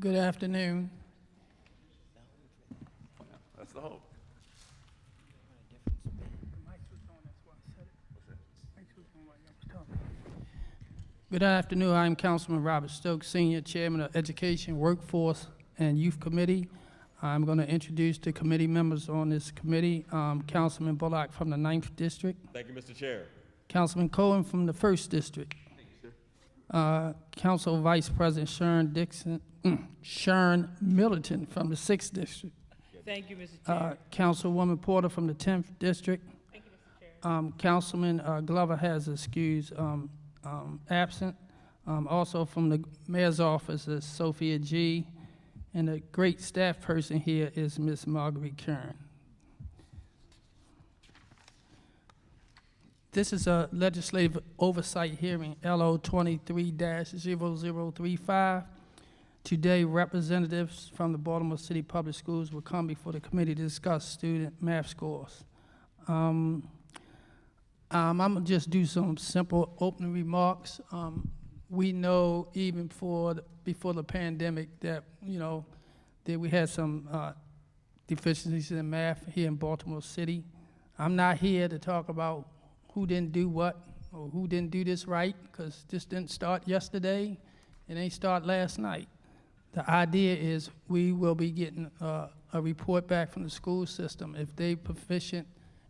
Good afternoon. That's the hope. Good afternoon. I'm Councilman Robert Stokes, Senior Chairman of Education, Workforce, and Youth Committee. I'm going to introduce the committee members on this committee. Councilman Bullock from the 9th District. Thank you, Mr. Chair. Councilman Cohen from the 1st District. Thank you, sir. Council Vice President Sharon Middleton from the 6th District. Thank you, Mr. Chair. Councilwoman Porter from the 10th District. Thank you, Mr. Chair. Councilman Glover has excused absent. Also from the mayor's office is Sophia G. And a great staff person here is Miss Marguerite Kern. This is a legislative oversight hearing, LO 23-0035. Today, representatives from the Baltimore City Public Schools will come before the committee to discuss student math scores. I'm gonna just do some simple opening remarks. We know even before the pandemic that, that we had some deficiencies in math here in Baltimore City. I'm not here to talk about who didn't do what or who didn't do this right, because this didn't start yesterday. It ain't start last night. The idea is we will be getting a report back from the school system. If they proficient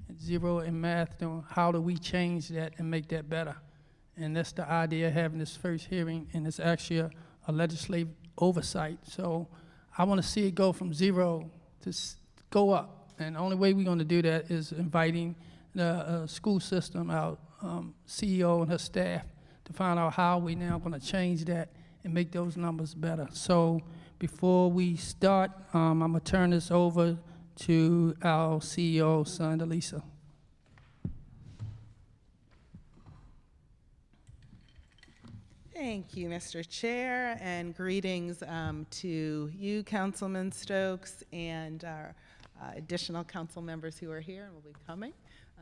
at 0 in math, then how do we change that and make that better? And that's the idea of having this first hearing, and it's actually a legislative oversight. So I want to see it go from 0 to go up. And the only way we're going to do that is inviting the school system, our CEO and her staff, to find out how we now going to change that and make those numbers better. So before we start, I'm going to turn this over to our CEO, Sandra Lisa. Thank you, Mr. Chair, and greetings to you, Councilman Stokes, and our additional council members who are here and will be coming.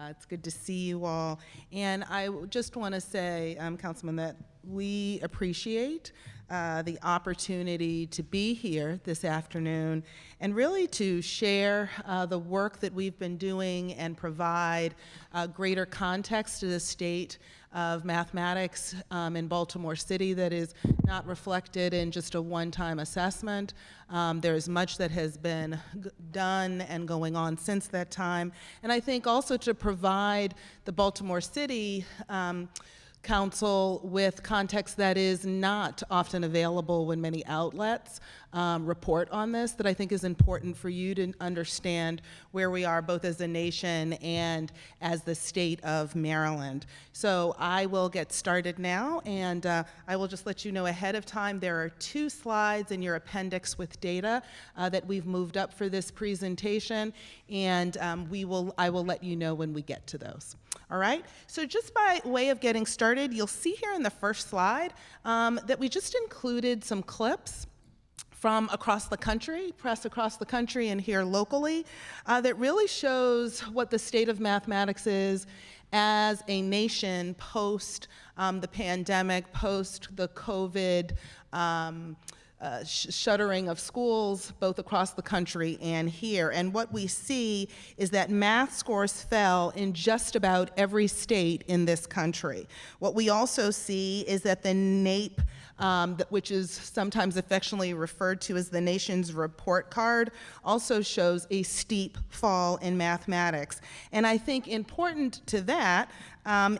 It's good to see you all. And I just want to say, Councilman, that we appreciate the opportunity to be here this afternoon and really to share the work that we've been doing and provide greater context to the state of mathematics in Baltimore City that is not reflected in just a one-time assessment. There's much that has been done and going on since that time. And I think also to provide the Baltimore City Council with context that is not often available when many outlets report on this, that I think is important for you to understand where we are both as a nation and as the state of Maryland. So I will get started now, and I will just let you know ahead of time there are 2 slides in your appendix with data that we've moved up for this presentation, and I will let you know when we get to those. All right, so just by way of getting started, you'll see here in the first slide that we just included some clips from across the country, press across the country and here locally, that really shows what the state of mathematics is as a nation post the pandemic, post the COVID shuttering of schools both across the country and here. And what we see is that math scores fell in just about every state in this country. What we also see is that the NAEP, which is sometimes affectionately referred to as the nation's report card, also shows a steep fall in mathematics. And I think important to that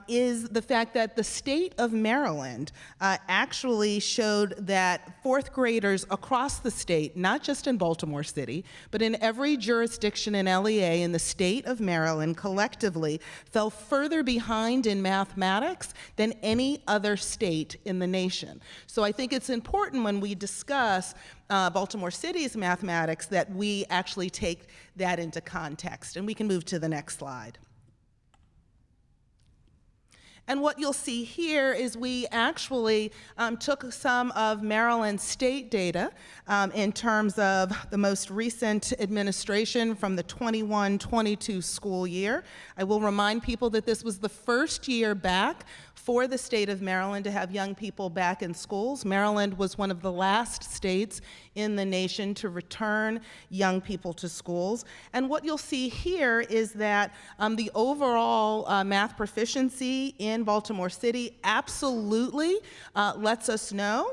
is the fact that the state of Maryland actually showed that 4th graders across the state, not just in Baltimore City, but in every jurisdiction in LEA in the state of Maryland collectively fell further behind in mathematics than any other state in the nation. So I think it's important when we discuss Baltimore City's mathematics that we actually take that into context. And we can move to the next slide. And what you'll see here is we actually took some of Maryland's state data in terms of the most recent administration from the 21-22 school year. I will remind people that this was the first year back for the state of Maryland to have young people back in schools. Maryland was one of the last states in the nation to return young people to schools. And what you'll see here is that the overall math proficiency in Baltimore City absolutely lets us know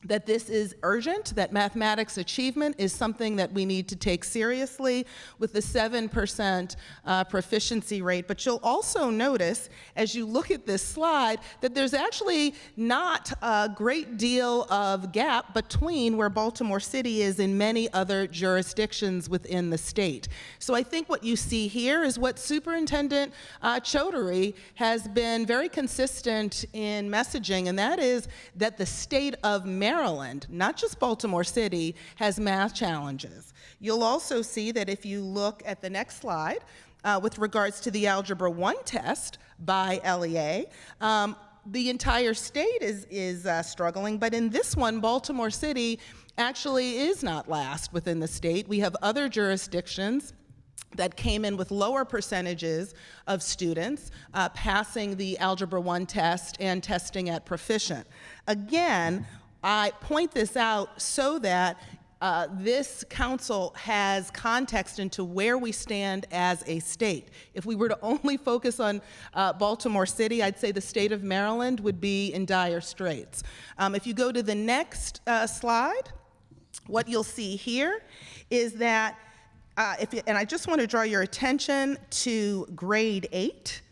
that this is urgent, that mathematics achievement is something that we need to take seriously with the 7% proficiency rate. But you'll also notice, as you look at this slide, that there's actually not a great deal of gap between where Baltimore City is in many other jurisdictions within the state. So I think what you see here is what Superintendent Chaudhary has been very consistent in messaging, and that is that the state of Maryland, not just Baltimore City, has math challenges. You'll also see that if you look at the next slide, with regards to the Algebra 1 test by LEA, the entire state is struggling, but in this one, Baltimore City actually is not last within the state. We have other jurisdictions that came in with lower percentages of students passing the Algebra 1 test and testing at proficient. Again, I point this out so that this council has context into where we stand as a state. If we were to only focus on Baltimore City, I'd say the state of Maryland would be in dire straits. If you go to the next slide, what you'll see here is that, and I just want to draw your attention to grade 8,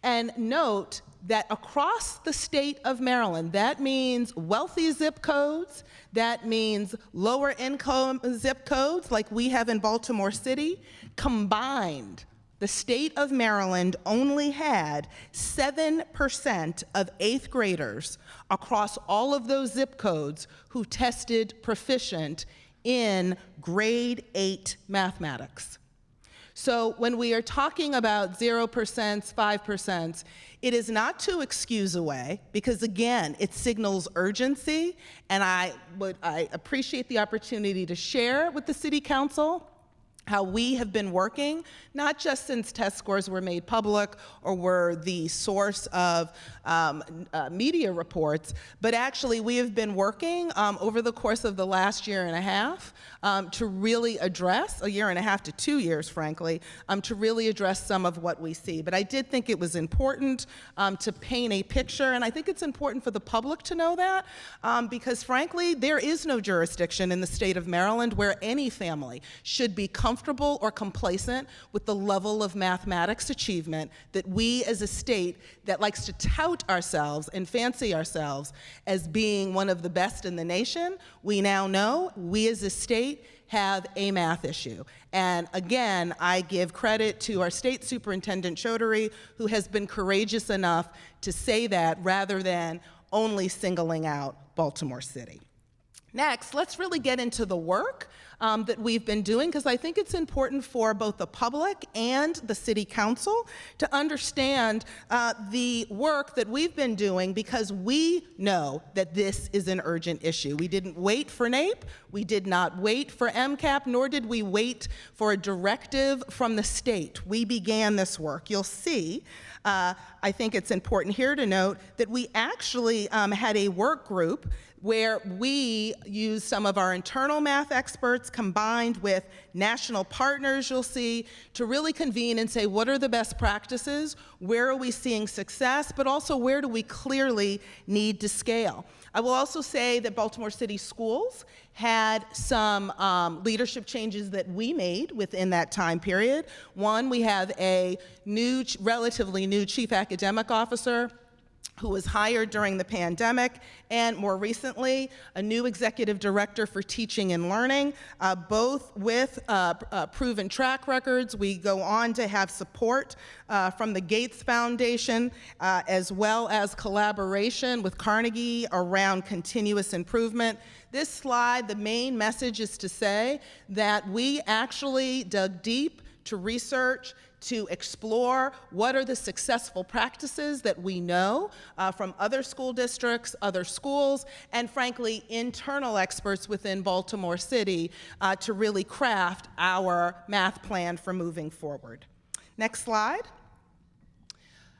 and note that across the state of Maryland, that means wealthy zip codes, that means lower income zip codes like we have in Baltimore City, combined, the state of Maryland only had 7% of 8th graders across all of those zip codes who tested proficient in grade 8 mathematics. So when we are talking about 0%, 5%, it is not to excuse away, because again, it signals urgency, and I appreciate the opportunity to share with the City Council how we have been working, not just since test scores were made public or were the source of media reports, but actually we have been working over the course of the last year and a half to really address, a year and a half to 2 years, frankly, to really address some of what we see. But I did think it was important to paint a picture, and I think it's important for the public to know that, because frankly, there is no jurisdiction in the state of Maryland where any family should be comfortable or complacent with the level of mathematics achievement that we as a state that likes to tout ourselves and fancy ourselves as being one of the best in the nation, we now know we as a state have a math issue. And again, I give credit to our state superintendent Chaudhary, who has been courageous enough to say that rather than only singling out Baltimore City. Next, let's really get into the work that we've been doing, because I think it's important for both the public and the City Council to understand the work that we've been doing, because we know that this is an urgent issue. We didn't wait for NAEP, we did not wait for MCAP, nor did we wait for a directive from the state. We began this work. You'll see, I think it's important here to note that we actually had a work group where we used some of our internal math experts combined with national partners, you'll see, to really convene and say, what are the best practices? Where are we seeing success? But also, where do we clearly need to scale? I will also say that Baltimore City Schools had some leadership changes that we made within that time period. One, we have a new, relatively new chief academic officer who was hired during the pandemic, and more recently, a new executive director for teaching and learning, both with proven track records. We go on to have support from the Gates Foundation, as well as collaboration with Carnegie around continuous improvement. This slide, the main message is to say that we actually dug deep to research, to explore what are the successful practices that we know from other school districts, other schools, and frankly, internal experts within Baltimore City to really craft our math plan for moving forward. Next slide.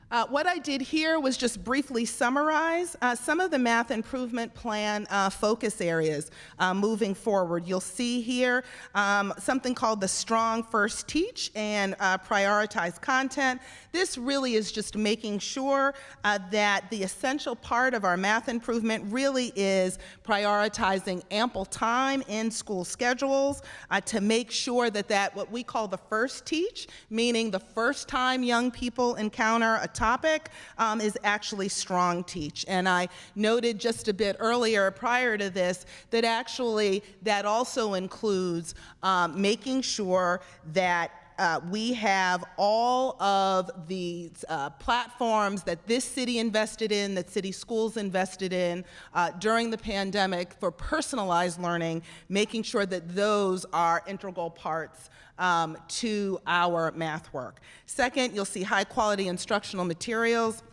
What I did here was just briefly summarize some of the math improvement plan focus areas moving forward. You'll see here something called the Strong First Teach and Prioritize Content. This really is just making sure that the essential part of our math improvement really is prioritizing ample time in school schedules to make sure that what we call the first teach, meaning the first time young people encounter a topic, is actually strong teach. And I noted just a bit earlier prior to this that actually that also includes making sure that we have all of the platforms that this city invested in, that city schools invested in during the pandemic for personalized learning, making sure that those are integral parts to our math work. Second, you'll see high quality instructional materials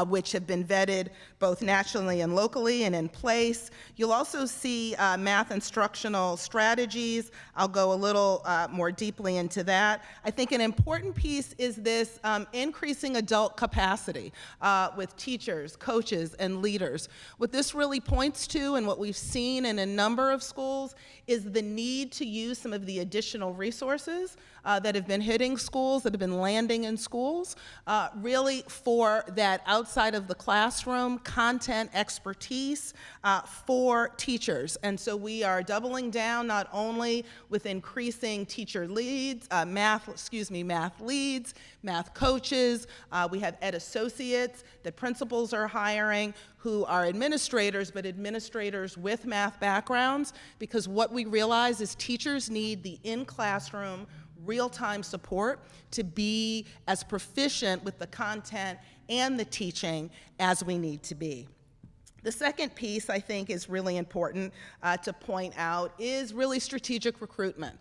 which have been vetted both nationally and locally and in place. You'll also see math instructional strategies. I'll go a little more deeply into that. I think an important piece is this increasing adult capacity with teachers, coaches, and leaders. What this really points to, and what we've seen in a number of schools, is the need to use some of the additional resources that have been hitting schools, that have been landing in schools, really for that outside of the classroom content expertise for teachers. And so we are doubling down not only with increasing teacher leads, math leads, math coaches. We have ed associates that principals are hiring who are administrators, but administrators with math backgrounds, because what we realize is teachers need the in-classroom real-time support to be as proficient with the content and the teaching as we need to be. The second piece I think is really important to point out is really strategic recruitment.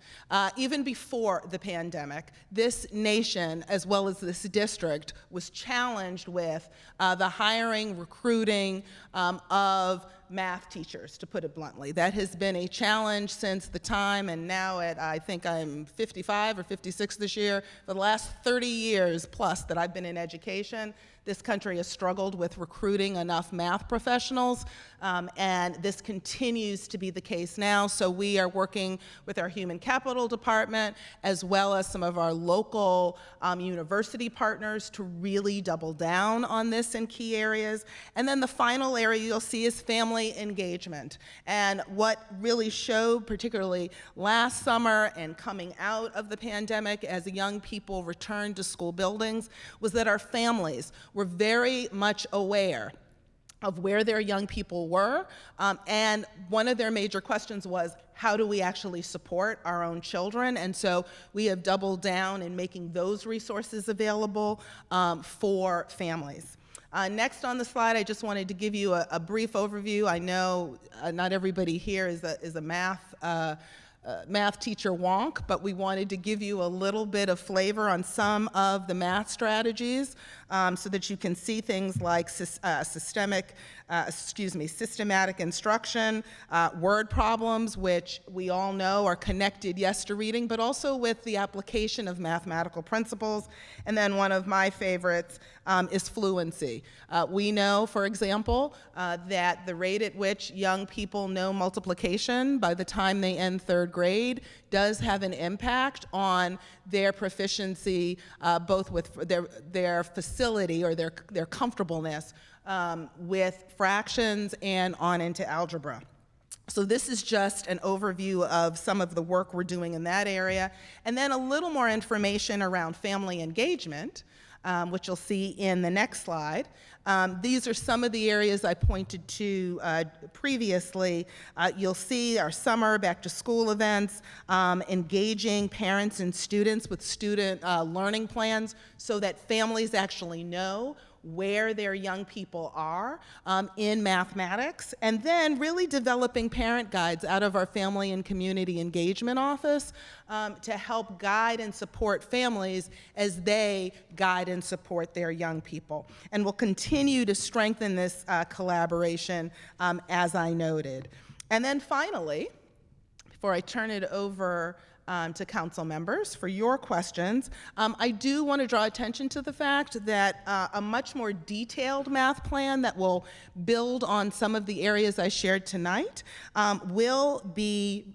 Even before the pandemic, this nation, as well as this district, was challenged with the hiring, recruiting of math teachers, to put it bluntly. That has been a challenge since the time, and now I think I'm 55 or 56 this year, for the last 30 years plus that I've been in education, this country has struggled with recruiting enough math professionals, and this continues to be the case now. So we are working with our human capital department, as well as some of our local university partners, to really double down on this in key areas. And then the final area you'll see is family engagement. And what really showed, particularly last summer and coming out of the pandemic as young people returned to school buildings, was that our families were very much aware of where their young people were, and one of their major questions was, how do we actually support our own children? And so we have doubled down in making those resources available for families. Next on the slide, I just wanted to give you a brief overview. I know not everybody here is a math teacher wonk, but we wanted to give you a little bit of flavor on some of the math strategies so that you can see things like systematic instruction, word problems, which we all know are connected, yes, to reading, but also with the application of mathematical principles. And then one of my favorites is fluency. We know, for example, that the rate at which young people know multiplication by the time they end third grade does have an impact on their proficiency, both with their facility or their comfortableness with fractions and on into algebra. So this is just an overview of some of the work we're doing in that area. And then a little more information around family engagement, which you'll see in the next slide. These are some of the areas I pointed to previously. You'll see our summer back to school events, engaging parents and students with student learning plans so that families actually know where their young people are in mathematics, and then really developing parent guides out of our Family and Community Engagement Office to help guide and support families as they guide and support their young people. And we'll continue to strengthen this collaboration as I noted. And then finally, before I turn it over to council members for your questions. I do want to draw attention to the fact that a much more detailed math plan that will build on some of the areas I shared tonight will be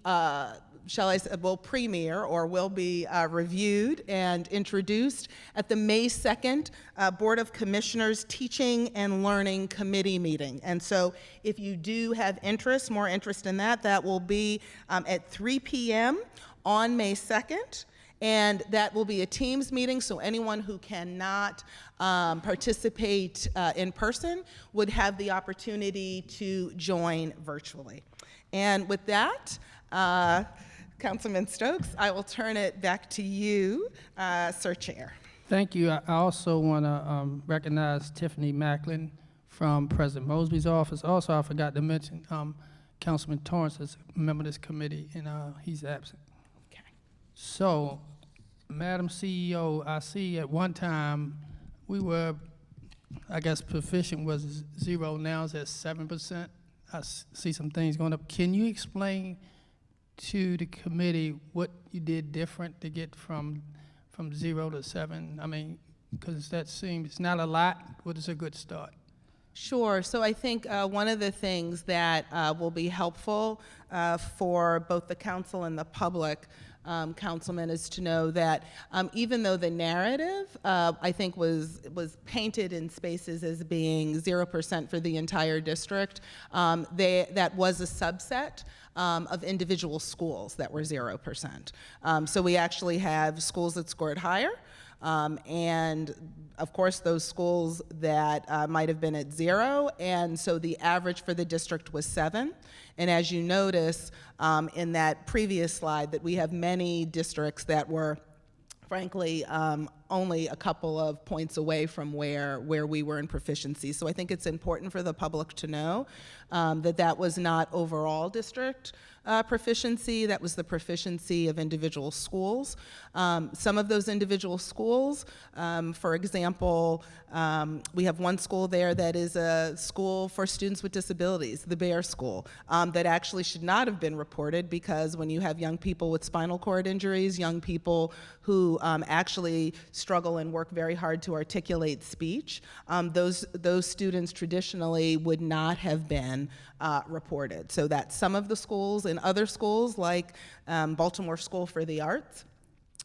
will premiere or will be reviewed and introduced at the May 2nd Board of Commissioners Teaching and Learning Committee meeting. And so if you do have interest, more interest in that, that will be at 3 p.m. on May 2nd. And that will be a Teams meeting, so anyone who cannot participate in person would have the opportunity to join virtually. And with that, Councilman Stokes, I will turn it back to you, Sir Chair. Thank you. I also want to recognize Tiffany Macklin from President Mosby's office. Also, I forgot to mention Councilman Torrance is a member of this committee, and he's absent. Okay. So, Madam CEO, I see at one time we were, I guess proficient was 0, now it's at 7%. I see some things going up. Can you explain to the committee what you did different to get from 0 to 7? I mean, because that seems not a lot, but it's a good start. Sure. So I think one of the things that will be helpful for both the council and the public, Councilman, is to know that even though the narrative, I think, was painted in spaces as being 0% for the entire district, that was a subset of individual schools that were 0%. So we actually have schools that scored higher, and of course those schools that might have been at 0, and so the average for the district was 7. And as you notice in that previous slide, that we have many districts that were frankly only a couple of points away from where we were in proficiency. So I think it's important for the public to know that was not overall district proficiency, that was the proficiency of individual schools. Some of those individual schools, for example, we have one school there that is a school for students with disabilities, the Bear School, that actually should not have been reported, because when you have young people with spinal cord injuries, young people who actually struggle and work very hard to articulate speech, those students traditionally would not have been reported. So that some of the schools, in other schools like Baltimore School for the Arts,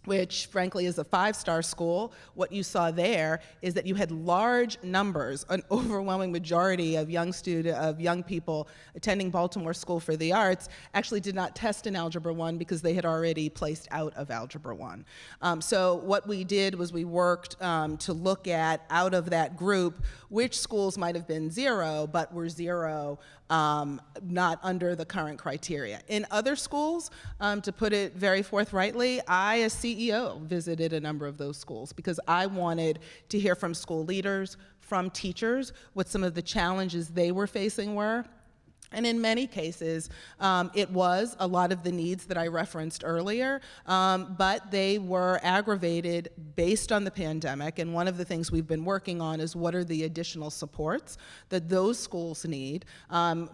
which frankly is a 5-star school, what you saw there is that you had large numbers, an overwhelming majority of young people attending Baltimore School for the Arts actually did not test in Algebra 1 because they had already placed out of Algebra 1. So what we did was we worked to look at, out of that group, which schools might have been 0, but were 0 not under the current criteria. In other schools, to put it very forthrightly, I, as CEO, visited a number of those schools because I wanted to hear from school leaders, from teachers, what some of the challenges they were facing were. And in many cases, it was a lot of the needs that I referenced earlier, but they were aggravated based on the pandemic. And one of the things we've been working on is what are the additional supports that those schools need,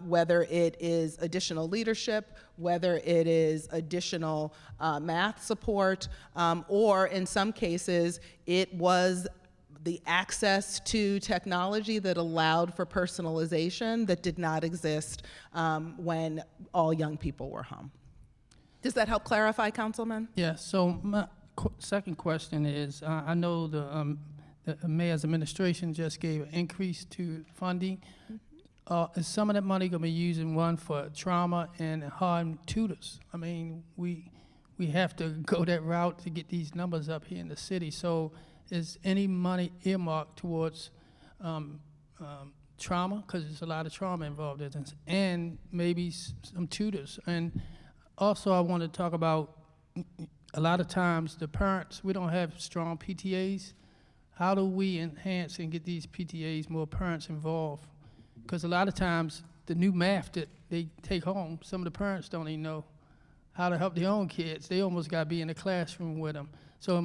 whether it is additional leadership, whether it is additional math support, or in some cases, it was the access to technology that allowed for personalization that did not exist when all young people were home. Does that help clarify, Councilman? Yeah, so my second question is, I know the mayor's administration just gave an increase to funding. Is some of that money going to be used in one for trauma and harm tutors? I mean, we have to go that route to get these numbers up here in the city. So is any money earmarked towards trauma? Because there's a lot of trauma involved in this, and maybe some tutors. And also I want to talk about, a lot of times the parents, we don't have strong PTAs. How do we enhance and get these PTAs, more parents involved? Because a lot of times the new math that they take home, some of the parents don't even know how to help their own kids. They almost got to be in the classroom with them. So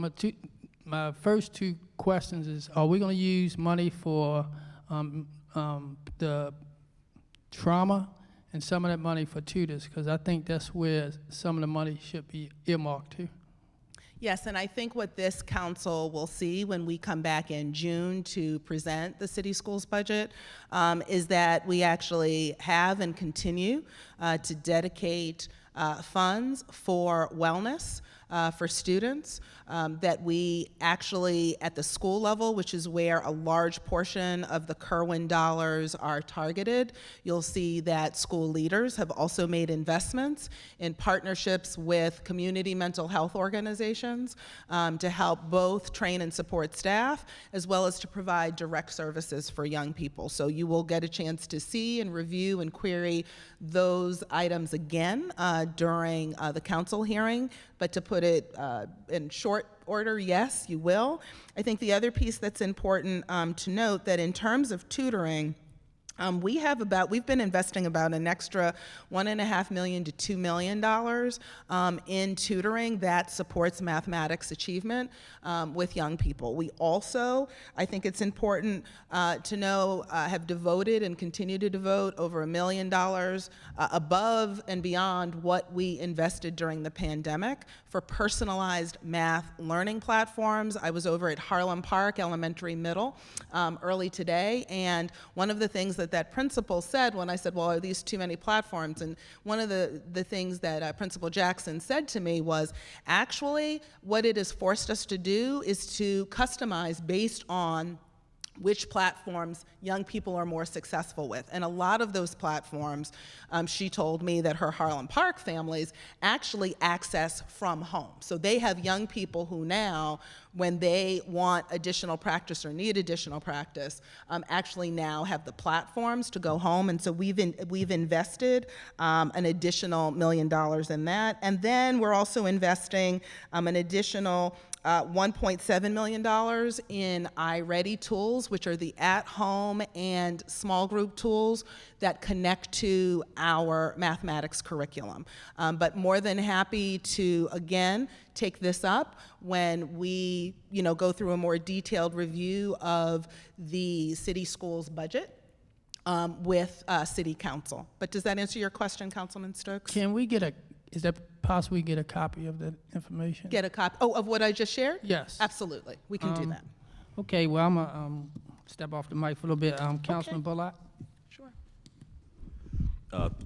my first 2 questions is, are we going to use money for the trauma and some of that money for tutors, because I think that's where some of the money should be earmarked to. Yes, and I think what this council will see when we come back in June to present the city schools budget is that we actually have and continue to dedicate funds for wellness for students, that we actually, at the school level, which is where a large portion of the Kerwin dollars are targeted, you'll see that school leaders have also made investments in partnerships with community mental health organizations to help both train and support staff, as well as to provide direct services for young people. So you will get a chance to see and review and query those items again during the council hearing, but to put it in short order, yes, you will. I think the other piece that's important to note that in terms of tutoring, we've been investing about an extra $1.5 million to $2 million in tutoring that supports mathematics achievement with young people. We also, I think it's important to know, have devoted and continue to devote over $1 million above and beyond what we invested during the pandemic for personalized math learning platforms. I was over at Harlem Park Elementary Middle early today, and one of the things that principal said when I said, well, are these too many platforms? And one of the things that Principal Jackson said to me was, actually, what it has forced us to do is to customize based on which platforms young people are more successful with. And a lot of those platforms, she told me that her Harlem Park families actually access from home. So they have young people who now, when they want additional practice or need additional practice, actually now have the platforms to go home. And so we've invested an additional $1 million in that. And then we're also investing an additional $1.7 million in iReady tools, which are the at-home and small group tools that connect to our mathematics curriculum. But more than happy to, again, take this up when we go through a more detailed review of the city schools budget with City Council. But does that answer your question, Councilman Stokes? Can we get is that possible we get a copy of the information? Get a copy, of what I just shared? Yes. Absolutely, we can do that. Okay, well, I'm going to step off the mic for a little bit. Councilman Bullock? Sure.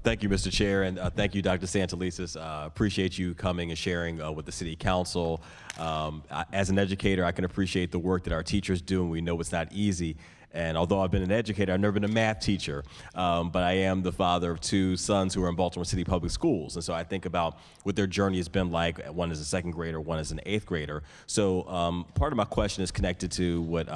Thank you, Mr. Chair, and thank you, Dr. Santelises. Appreciate you coming and sharing with the City Council. As an educator, I can appreciate the work that our teachers do, and we know it's not easy. And although I've been an educator, I've never been a math teacher, but I am the father of two sons who are in Baltimore City Public Schools. And so I think about what their journey has been like. One is a second grader, one is an eighth grader. So part of my question is connected to what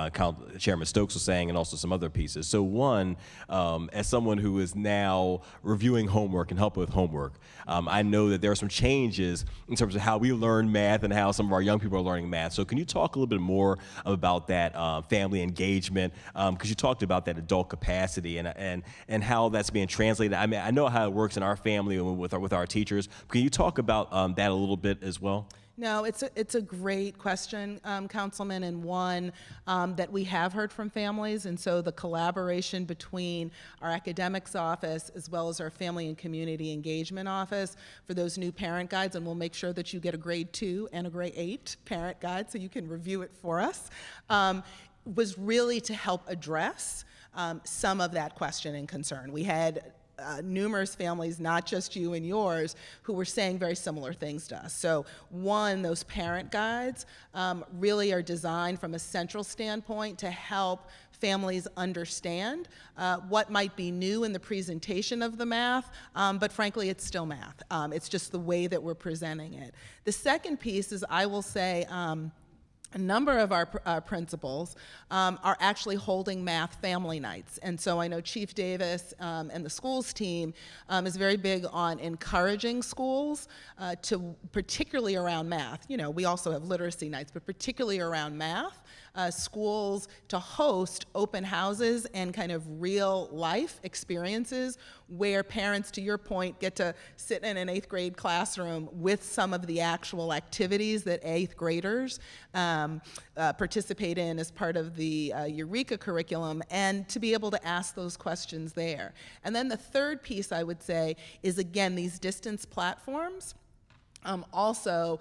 Chairman Stokes was saying and also some other pieces. So one, as someone who is now reviewing homework and helping with homework, I know that there are some changes in terms of how we learn math and how some of our young people are learning math. So can you talk a little bit more about that family engagement? Because you talked about that adult capacity and how that's being translated. I mean, I know how it works in our family and with our teachers. Can you talk about that a little bit as well? No, it's a great question, Councilman, and one that we have heard from families. And so the collaboration between our academics office as well as our family and community engagement office for those new parent guides, and we'll make sure that you get a grade 2 and a grade 8 parent guide so you can review it for us, was really to help address some of that question and concern. We had numerous families, not just you and yours, who were saying very similar things to us. So one, those parent guides really are designed from a central standpoint to help families understand what might be new in the presentation of the math, but frankly, it's still math. It's just the way that we're presenting it. The second piece is, I will say, a number of our principals are actually holding math family nights. And so I know Chief Davis and the schools team is very big on encouraging schools to, particularly around math. We also have literacy nights, but particularly around math, schools to host open houses and kind of real life experiences where parents, to your point, get to sit in an 8th grade classroom with some of the actual activities that 8th graders participate in as part of the Eureka curriculum, and to be able to ask those questions there. And then the third piece I would say is, again, these distance platforms also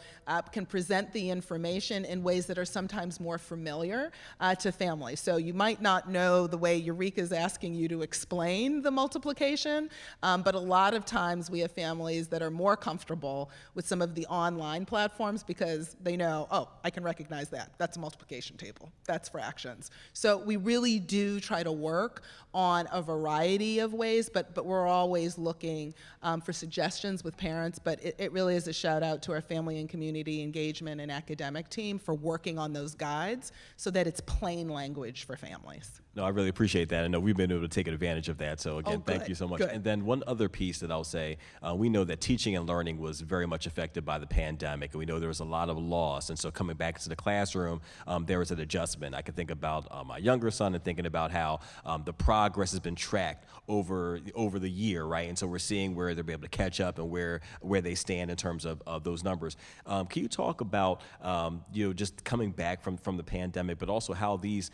can present the information in ways that are sometimes more familiar to families. So you might not know the way Eureka is asking you to explain the multiplication, but a lot of times we have families that are more comfortable with some of the online platforms because they know, oh, I can recognize that. That's a multiplication table. That's fractions. So we really do try to work on a variety of ways, but we're always looking for suggestions with parents, but it really is a shout out to our family and community engagement and academic team for working on those guides so that it's plain language for families. No, I really appreciate that. I know we've been able to take advantage of that. So again, thank you so much. Good. And then one other piece that I'll say, we know that teaching and learning was very much affected by the pandemic, and we know there was a lot of loss. And so coming back to the classroom, there was an adjustment. I can think about my younger son and thinking about how the progress has been tracked over the year, right? And so we're seeing where they'll be able to catch up and where they stand in terms of those numbers. Can you talk about just coming back from the pandemic, but also how these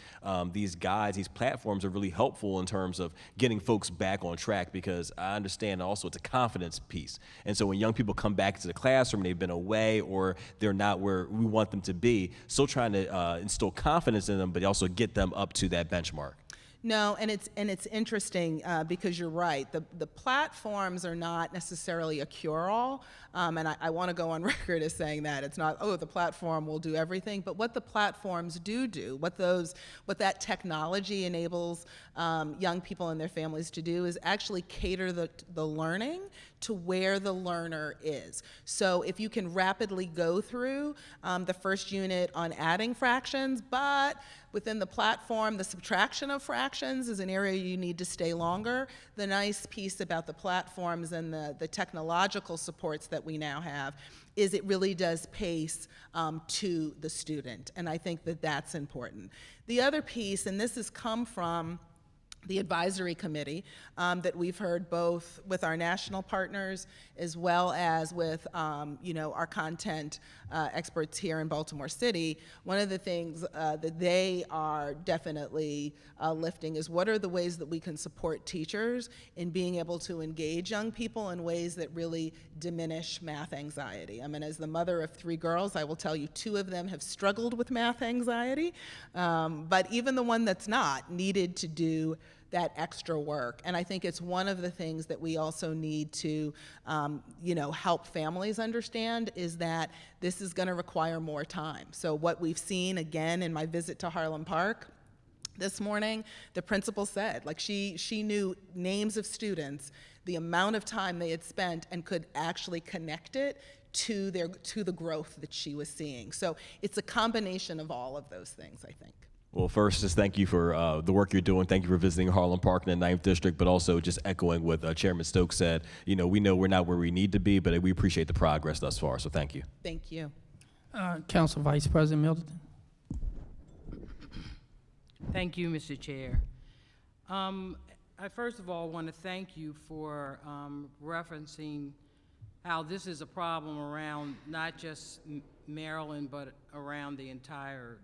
guides, these platforms are really helpful in terms of getting folks back on track? Because I understand also it's a confidence piece. And so when young people come back to the classroom and they've been away or they're not where we want them to be, still trying to instill confidence in them, but also get them up to that benchmark. No, and it's interesting because you're right. The platforms are not necessarily a cure-all, and I want to go on record as saying that it's not, oh, the platform will do everything. But what the platforms do, what that technology enables young people and their families to do, is actually cater the learning to where the learner is. So if you can rapidly go through the first unit on adding fractions, but within the platform, the subtraction of fractions is an area you need to stay longer. The nice piece about the platforms and the technological supports that we now have is it really does pace to the student, and I think that that's important. The other piece, and this has come from the advisory committee that we've heard both with our national partners as well as with our content experts here in Baltimore City. One of the things that they are definitely lifting is what are the ways that we can support teachers in being able to engage young people in ways that really diminish math anxiety. I mean, as the mother of 3 girls, I will tell you 2 of them have struggled with math anxiety, but even the one that's not needed to do that extra work. And I think it's one of the things that we also need to, help families understand is that this is going to require more time. So what we've seen, again, in my visit to Harlem Park this morning, the principal said, like she knew names of students, the amount of time they had spent, and could actually connect it to the growth that she was seeing. So it's a combination of all of those things, I think. Well, first, just thank you for the work you're doing. Thank you for visiting Harlem Park in the 9th District, but also just echoing what Chairman Stokes said. We know we're not where we need to be, but we appreciate the progress thus far, so thank you. Thank you. Council Vice President Middleton. Thank you, Mr. Chair. I first of all want to thank you for referencing how this is a problem around not just Maryland, but around the entire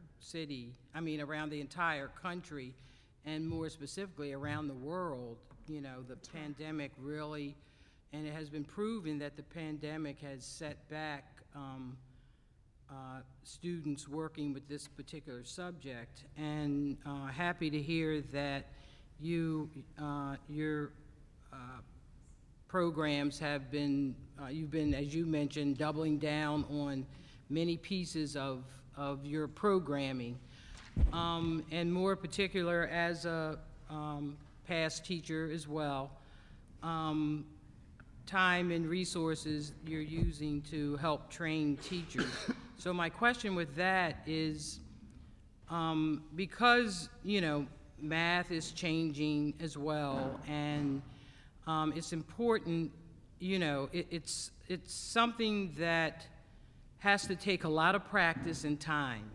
around the entire country, and more specifically around the world. The pandemic really, and it has been proven that the pandemic has set back students working with this particular subject, and happy to hear that your programs have been, you've been, as you mentioned, doubling down on many pieces of your programming, and more particular as a past teacher as well, time and resources you're using to help train teachers. So my question with that is, because math is changing as well, and it's important, it's something that has to take a lot of practice and time.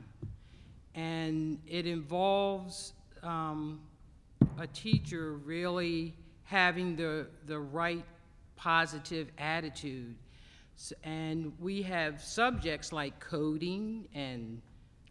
and it involves a teacher really having the right positive attitude. And we have subjects like coding and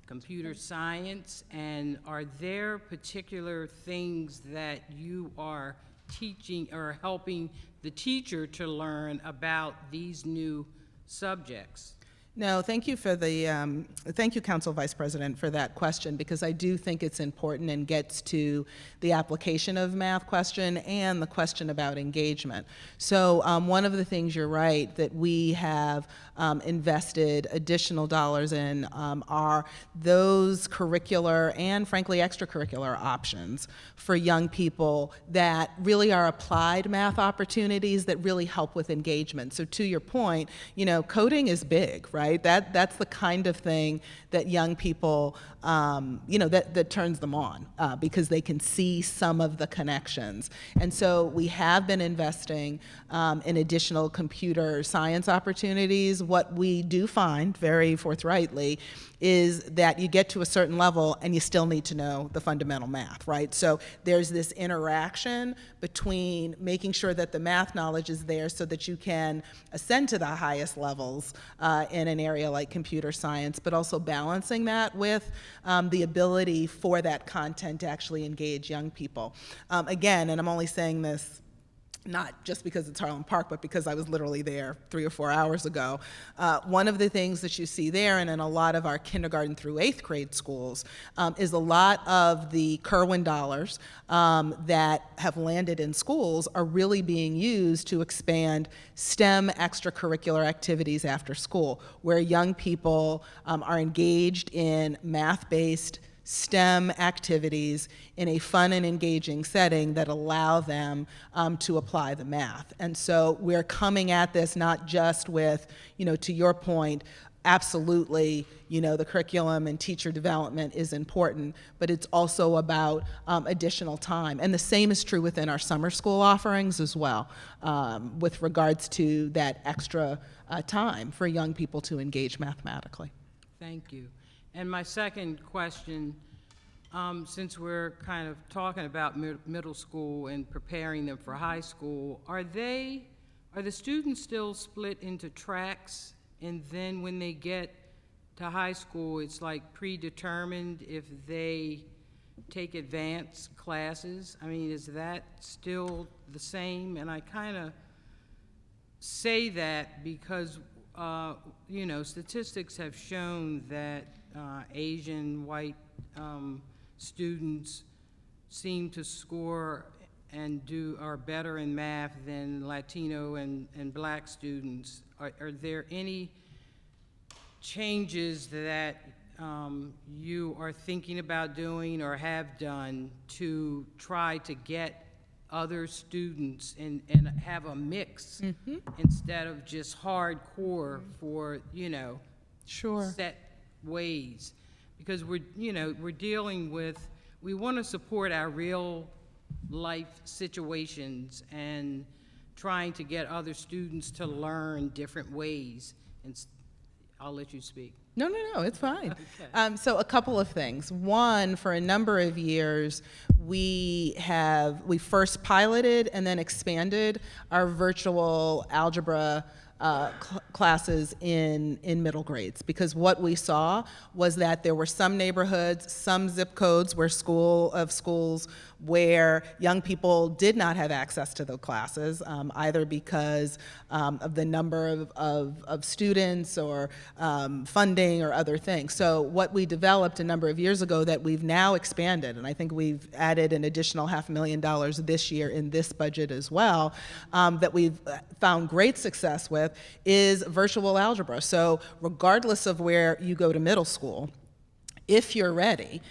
computer science, and are there particular things that you are teaching or helping the teacher to learn about these new subjects? No, thank you for the, thank you, Council Vice President, for that question, because I do think it's important and gets to the application of math question and the question about engagement. So one of the things, you're right, that we have invested additional dollars in are those curricular and frankly extracurricular options for young people that really are applied math opportunities that really help with engagement. So to your point, you know, coding is big, right? That's the kind of thing that young people, you know, that turns them on because they can see some of the connections. And so we have been investing in additional computer science opportunities. What we do find, very forthrightly, is that you get to a certain level and you still need to know the fundamental math, right? So there's this interaction between making sure that the math knowledge is there so that you can ascend to the highest levels in an area like computer science, but also balancing that with the ability for that content to actually engage young people. Again, and I'm only saying this not just because it's Harlem Park, but because I was literally there 3 or 4 hours ago. One of the things that you see there, and in a lot of our kindergarten through 8th grade schools, is a lot of the Kerwin dollars that have landed in schools are really being used to expand STEM extracurricular activities after school, where young people are engaged in math-based STEM activities in a fun and engaging setting that allow them to apply the math. And so we're coming at this not just with, you know, to your point, absolutely, you know, the curriculum and teacher development is important, but it's also about additional time. And the same is true within our summer school offerings as well, with regards to that extra time for young people to engage mathematically. Thank you. And my second question, since we're kind of talking about middle school and preparing them for high school, are the students still split into tracks, and then when they get to high school, it's like predetermined if they take advanced classes? I mean, is that still the same? And I kind of say that because, you know, statistics have shown that Asian, white students seem to score and are better in math than Latino and black students. Are there any changes that you are thinking about doing or have done to try to get other students and have a mix instead of just hardcore for, you know, set ways? Because we're dealing with, we want to support our real life situations and trying to get other students to learn different ways. And I'll let you speak. No, it's fine. Okay. So a couple of things. One, for a number of years, we first piloted and then expanded our virtual algebra classes in middle grades, because what we saw was that there were some neighborhoods, some zip codes where schools where young people did not have access to the classes, either because of the number of students or funding or other things. So what we developed a number of years ago that we've now expanded, and I think we've added an additional $500,000 this year in this budget as well, that we've found great success with, is virtual algebra. So regardless of where you go to middle school, if you're ready,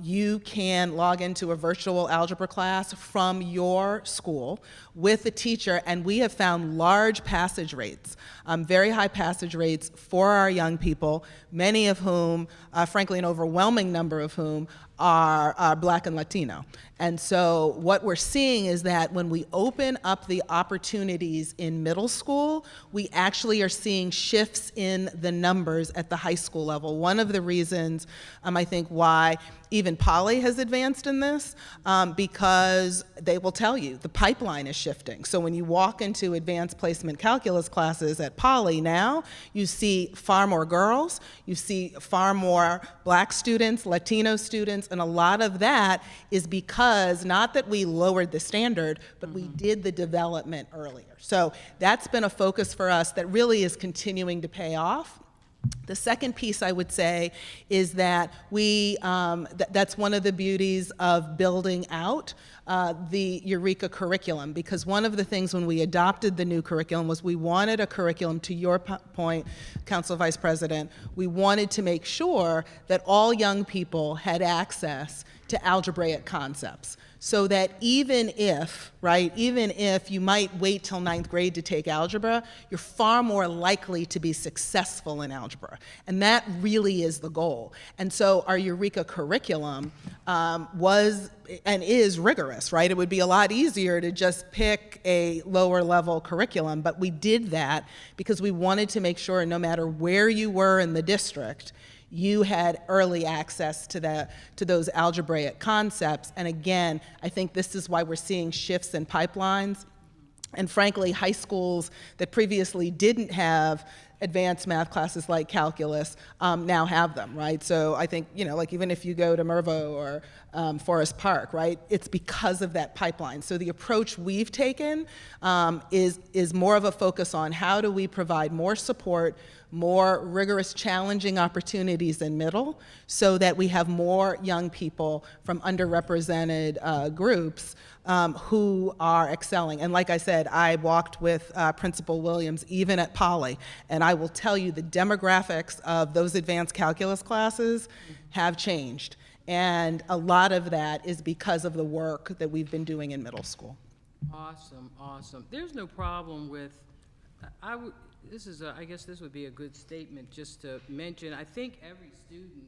you can log into a virtual algebra class from your school with a teacher, and we have found large passage rates, very high passage rates for our young people, many of whom, frankly, an overwhelming number of whom, are Black and Latino. And so what we're seeing is that when we open up the opportunities in middle school, we actually are seeing shifts in the numbers at the high school level. One of the reasons, I think, why even Poly has advanced in this, because they will tell you the pipeline is shifting. So when you walk into advanced placement calculus classes at Poly now, you see far more girls, you see far more Black students, Latino students, and a lot of that is because not that we lowered the standard, but we did the development earlier. So that's been a focus for us that really is continuing to pay off. The second piece I would say is that that's one of the beauties of building out the Eureka curriculum, because one of the things when we adopted the new curriculum was we wanted a curriculum, to your point, Council Vice President, we wanted to make sure that all young people had access to algebraic concepts. So that even if you might wait till 9th grade to take algebra, you're far more likely to be successful in algebra. And that really is the goal. And so our Eureka curriculum was and is rigorous, right? It would be a lot easier to just pick a lower level curriculum, but we did that because we wanted to make sure no matter where you were in the district, you had early access to those algebraic concepts. And again, I think this is why we're seeing shifts in pipelines. And frankly, high schools that previously didn't have advanced math classes like calculus now have them, right? So I think, like even if you go to Mervo or Forest Park, right, it's because of that pipeline. So the approach we've taken is more of a focus on how do we provide more support, more rigorous, challenging opportunities in middle, so that we have more young people from underrepresented groups who are excelling. And like I said, I walked with Principal Williams even at Poly, and I will tell you the demographics of those advanced calculus classes have changed. And a lot of that is because of the work that we've been doing in middle school. Awesome, awesome. There's no problem with, I guess this would be a good statement just to mention, I think every student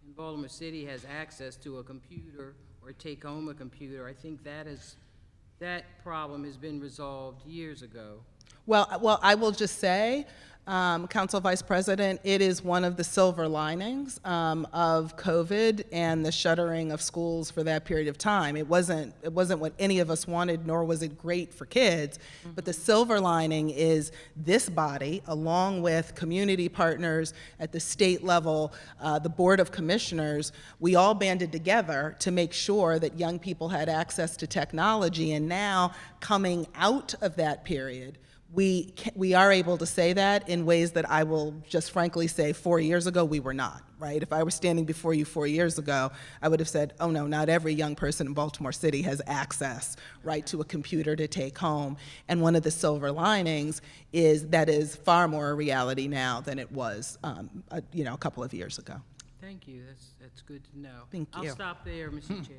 in Baltimore City has access to a computer or take home a computer. I think that problem has been resolved years ago. Well, I will just say, Council Vice President, it is one of the silver linings of COVID and the shuttering of schools for that period of time. It wasn't what any of us wanted, nor was it great for kids. But the silver lining is this body, along with community partners at the state level, the Board of Commissioners, we all banded together to make sure that young people had access to technology. And now, coming out of that period, we are able to say that in ways that I will just frankly say 4 years ago we were not, right? If I were standing before you 4 years ago, I would have said, oh no, not every young person in Baltimore City has access, right, to a computer to take home. And one of the silver linings is that is far more a reality now than it was, a couple of years ago. Thank you, that's good to know. Thank you. I'll stop there, Mr. Chair.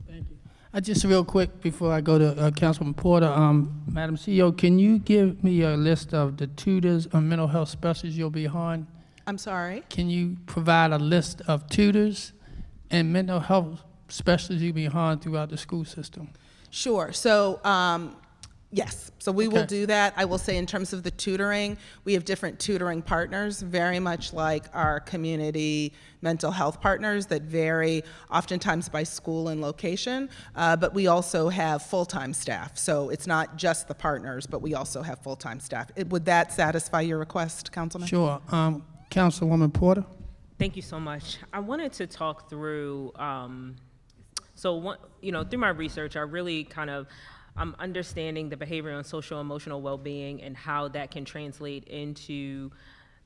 Thank you. Just real quick before I go to Councilman Porter, Madam CEO, can you give me a list of the tutors or mental health specialists you'll be hiring? I'm sorry? Can you provide a list of tutors and mental health specialists you'll be hiring throughout the school system? Sure. So, yes. So we will Okay. do that. I will say in terms of the tutoring, we have different tutoring partners, very much like our community mental health partners that vary oftentimes by school and location, but we also have full-time staff. So it's not just the partners, but we also have full-time staff. Would that satisfy your request, Councilman? Sure. Councilwoman Porter? Thank you so much. I wanted to talk through, through my research, I really kind of understanding the behavioral and social emotional well-being and how that can translate into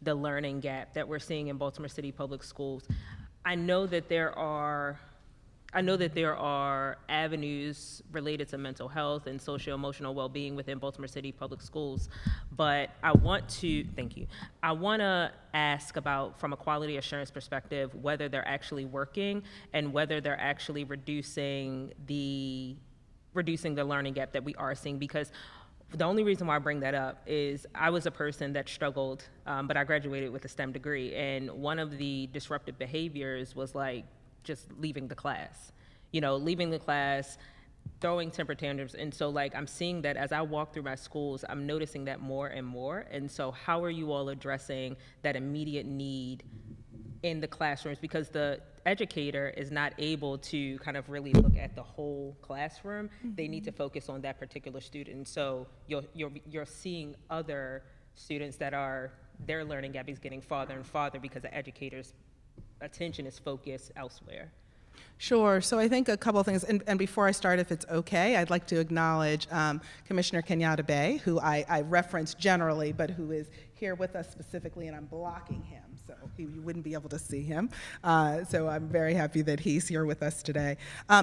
the learning gap that we're seeing in Baltimore City Public Schools. I know that there are avenues related to mental health and socio-emotional well-being within Baltimore City Public Schools, but I want to ask about, from a quality assurance perspective, whether they're actually working and whether they're actually reducing the learning gap that we are seeing. Because the only reason why I bring that up is I was a person that struggled, but I graduated with a STEM degree, and one of the disruptive behaviors was like just leaving the class, leaving the class, throwing temper tantrums. And so like I'm seeing that as I walk through my schools, I'm noticing that more and more. And so how are you all addressing that immediate need in the classrooms? Because the educator is not able to kind of really look at the whole classroom. They need to focus on that particular student. So you're seeing other students their learning gap is getting farther and farther because the educator's attention is focused elsewhere. Sure. So I think a couple of things, and before I start, if it's okay, I'd like to acknowledge Commissioner Kenyatta Bay, who I reference generally, but who is here with us specifically, and I'm blocking him, so you wouldn't be able to see him. So I'm very happy that he's here with us today.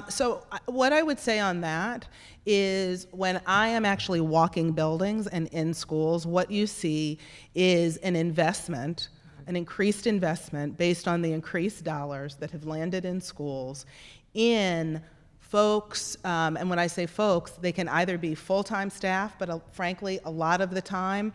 So what I would say on that is when I am actually walking buildings and in schools, what you see is an investment, an increased investment based on the increased dollars that have landed in schools in folks, and when I say folks, they can either be full-time staff, but frankly, a lot of the time,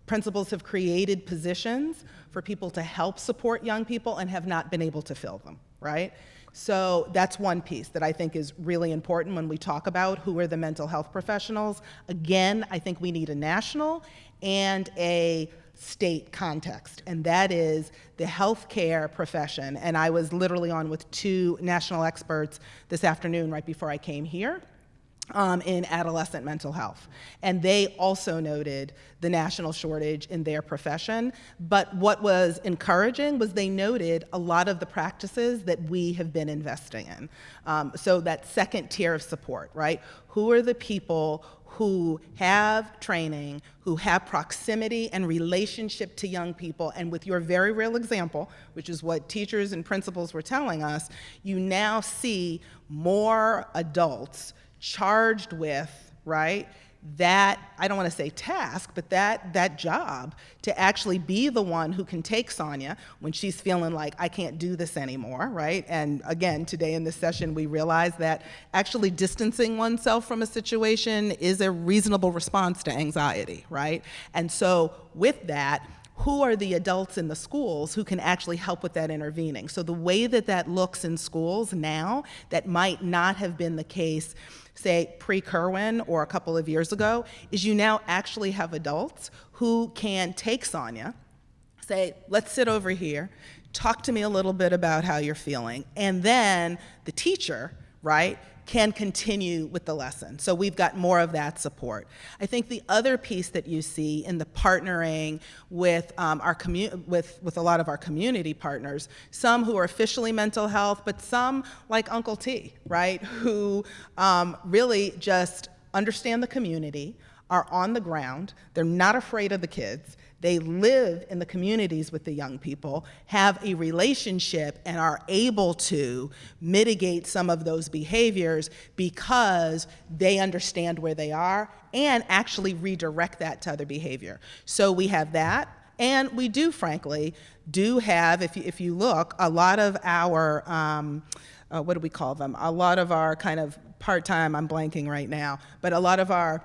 principals have created positions for people to help support young people and have not been able to fill them, right? So that's one piece that I think is really important when we talk about who are the mental health professionals. Again, I think we need a national and a state context, and that is the healthcare profession. And I was literally on with 2 national experts this afternoon right before I came here in adolescent mental health. And they also noted the national shortage in their profession. But what was encouraging was they noted a lot of the practices that we have been investing in. So that second tier of support, right? Who are the people who have training, who have proximity and relationship to young people, and with your very real example, which is what teachers and principals were telling us, you now see more adults charged with, right, that, I don't want to say task, but that job to actually be the one who can take Sonia when she's feeling like, I can't do this anymore, right? And again, today in this session, we realized that actually distancing oneself from a situation is a reasonable response to anxiety, right? And so with that, who are the adults in the schools who can actually help with that intervening? So the way that looks in schools now, that might not have been the case, say, pre-Kerwin or a couple of years ago, is you now actually have adults who can take Sonia, say, let's sit over here, talk to me a little bit about how you're feeling, and then the teacher, right, can continue with the lesson. So we've got more of that support. I think the other piece that you see in the partnering with with a lot of our community partners, some who are officially mental health, but some like Uncle T, right, who really just understand the community, are on the ground, they're not afraid of the kids, they live in the communities with the young people, have a relationship, and are able to mitigate some of those behaviors because they understand where they are and actually redirect that to other behavior. So we have that, and we do, frankly, have, if you look, a lot of our, what do we call them? A lot of our kind of part-time, I'm blanking right now, but a lot of our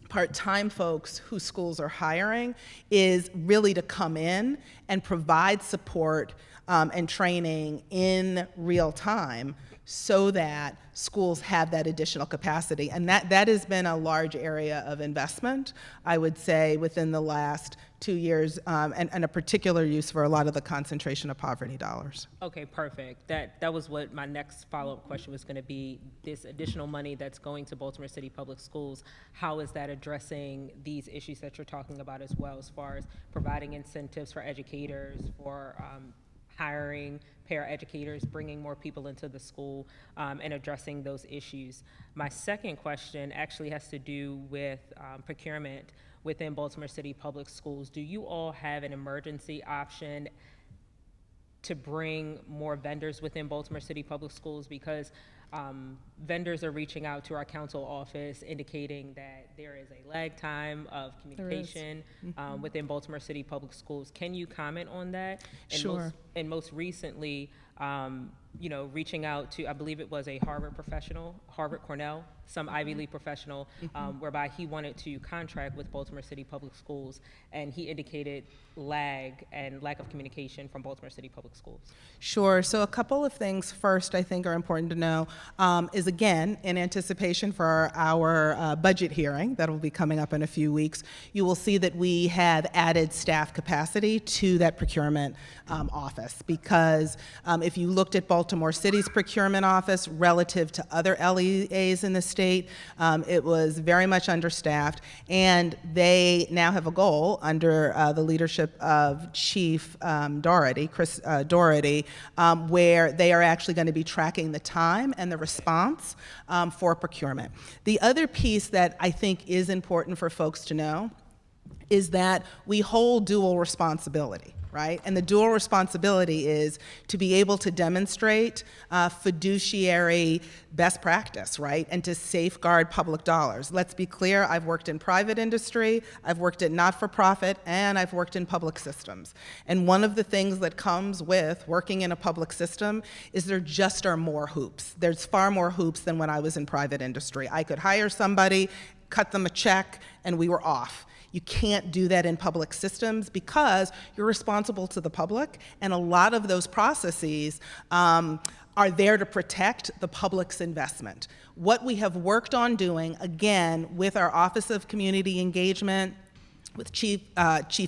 part-time folks who schools are hiring is really to come in and provide support and training in real time so that schools have that additional capacity. And that has been a large area of investment, I would say, within the last 2 years, and a particular use for a lot of the concentration of poverty dollars. Okay, perfect. That was what my next follow-up question was going to be. This additional money that's going to Baltimore City Public Schools, how is that addressing these issues that you're talking about as well, as far as providing incentives for educators, for hiring paraeducators, bringing more people into the school, and addressing those issues. My second question actually has to do with procurement within Baltimore City Public Schools. Do you all have an emergency option to bring more vendors within Baltimore City Public Schools? Because vendors are reaching out to our council office indicating that there is a lag time of communication within Baltimore City Public Schools. Can you comment on that? And Sure. Most recently, reaching out to, I believe it was a Harvard professional, Harvard Cornell, some Ivy League professional, whereby he wanted to contract with Baltimore City Public Schools, and he indicated lack of communication from Baltimore City Public Schools. Sure. So a couple of things first I think are important to know is, again, in anticipation for our budget hearing that will be coming up in a few weeks, you will see that we have added staff capacity to that procurement office, because if you looked at Baltimore City's procurement office relative to other LEAs in the state, it was very much understaffed, and they now have a goal under the leadership of Chief Doherty, Chris Doherty, where they are actually going to be tracking the time and the response for procurement. The other piece that I think is important for folks to know is that we hold dual responsibility. Right? And the dual responsibility is to be able to demonstrate fiduciary best practice, right? And to safeguard public dollars. Let's be clear, I've worked in private industry, I've worked in not-for-profit, and I've worked in public systems. And one of the things that comes with working in a public system is there just are more hoops. There's far more hoops than when I was in private industry. I could hire somebody, cut them a check, and we were off. You can't do that in public systems because you're responsible to the public, and a lot of those processes are there to protect the public's investment. What we have worked on doing, again, with our Office of Community Engagement, with Chief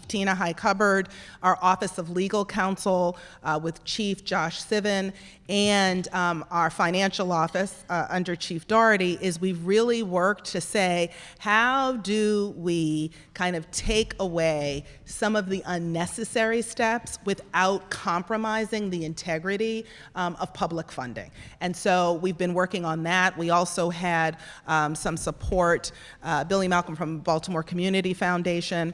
Tina High-Hubbard, our Office of Legal Counsel, with Chief Josh Sivan, and our financial office under Chief Doherty, is we've really worked to say, how do we kind of take away some of the unnecessary steps without compromising the integrity of public funding? And so we've been working on that. We also had some support, Billy Malcolm from Baltimore Community Foundation.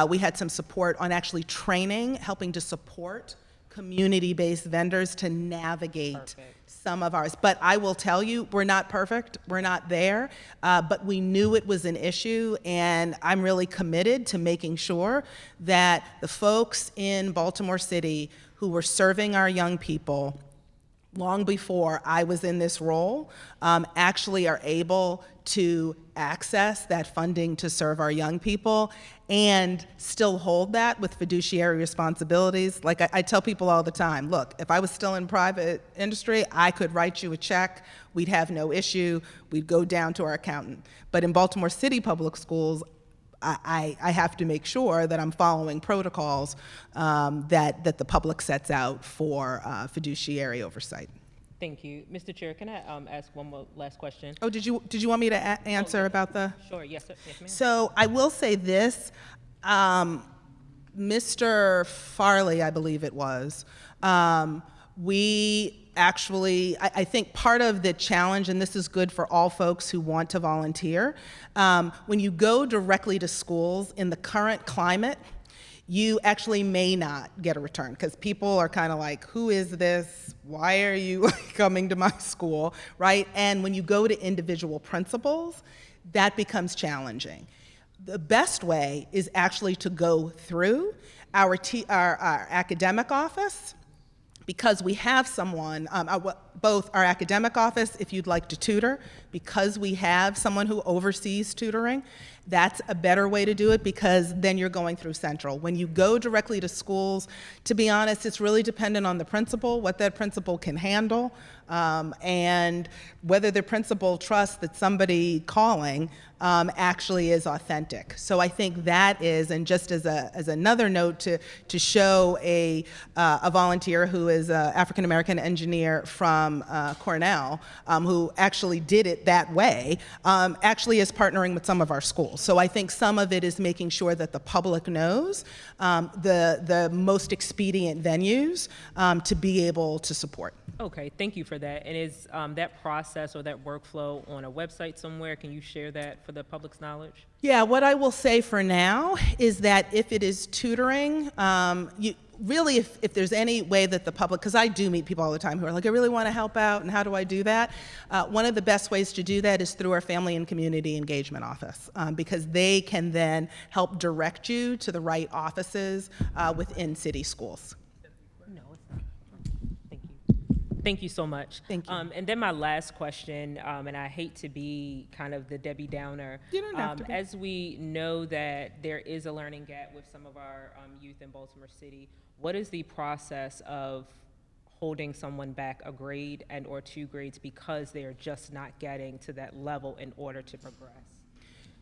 We had some support on actually training, helping to support community-based vendors to navigate some of ours. But I will tell you, we're not perfect, we're not there, but we knew it was an issue, and I'm really committed to making sure that the folks in Baltimore City who were serving our young people long before I was in this role actually are able to access that funding to serve our young people and still hold that with fiduciary responsibilities. Like I tell people all the time, look, if I was still in private industry, I could write you a check, we'd have no issue, we'd go down to our accountant. But in Baltimore City Public Schools, I have to make sure that I'm following protocols that the public sets out for fiduciary oversight. Thank you. Mr. Chair, can I ask one more last question? Oh, did you want me to answer about the? Sure, yes, sir. Yes, ma'am. So I will say this, Mr. Farley, I believe it was, we actually, I think part of the challenge, and this is good for all folks who want to volunteer, when you go directly to schools in the current climate, you actually may not get a return because people are kind of like, who is this? Why are you coming to my school, right? And when you go to individual principals, that becomes challenging. The best way is actually to go through our academic office, because we have someone, both our academic office, if you'd like to tutor, because we have someone who oversees tutoring, that's a better way to do it because then you're going through central. When you go directly to schools, to be honest, it's really dependent on the principal, what that principal can handle, and whether the principal trusts that somebody calling actually is authentic. So I think that is, and just as another note to show a volunteer who is an African-American engineer from Cornell, who actually did it that way, actually is partnering with some of our schools. So I think some of it is making sure that the public knows the most expedient venues to be able to support. Okay, thank you for that. And is that process or that workflow on a website somewhere? Can you share that for the public's knowledge? Yeah, what I will say for now is that if it is tutoring, really, if there's any way that the public, because I do meet people all the time who are like, I really want to help out, and how do I do that? One of the best ways to do that is through our Family and Community Engagement Office, because they can then help direct you to the right offices within city schools. No, it's not. Thank you. Thank you so much. Thank you. And then my last question, and I hate to be kind of the Debbie Downer. You don't have to be. As we know that there is a learning gap with some of our youth in Baltimore City, what is the process of holding someone back a grade and or 2 grades because they are just not getting to that level in order to progress?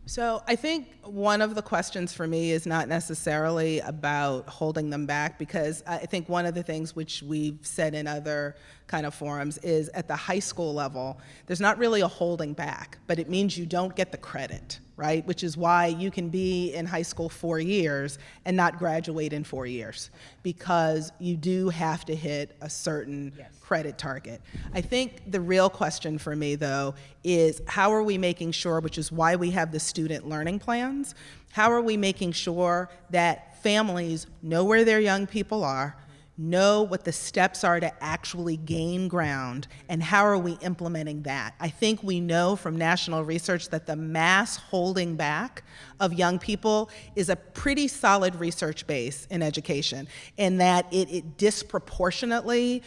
So I think one of the questions for me is not necessarily about holding them back, because I think one of the things which we've said in other kind of forums is at the high school level, there's not really a holding back, but it means you don't get the credit, right? Which is why you can be in high school 4 years and not graduate in 4 years, because you do have to hit a certain credit target. I think the real question for me, though, is how are we making sure, which is why we have the student learning plans, how are we making sure that families know where their young people are, know what the steps are to actually gain ground, and how are we implementing that? I think we know from national research that the mass holding back of young people is a pretty solid research base in education, in that it disproportionately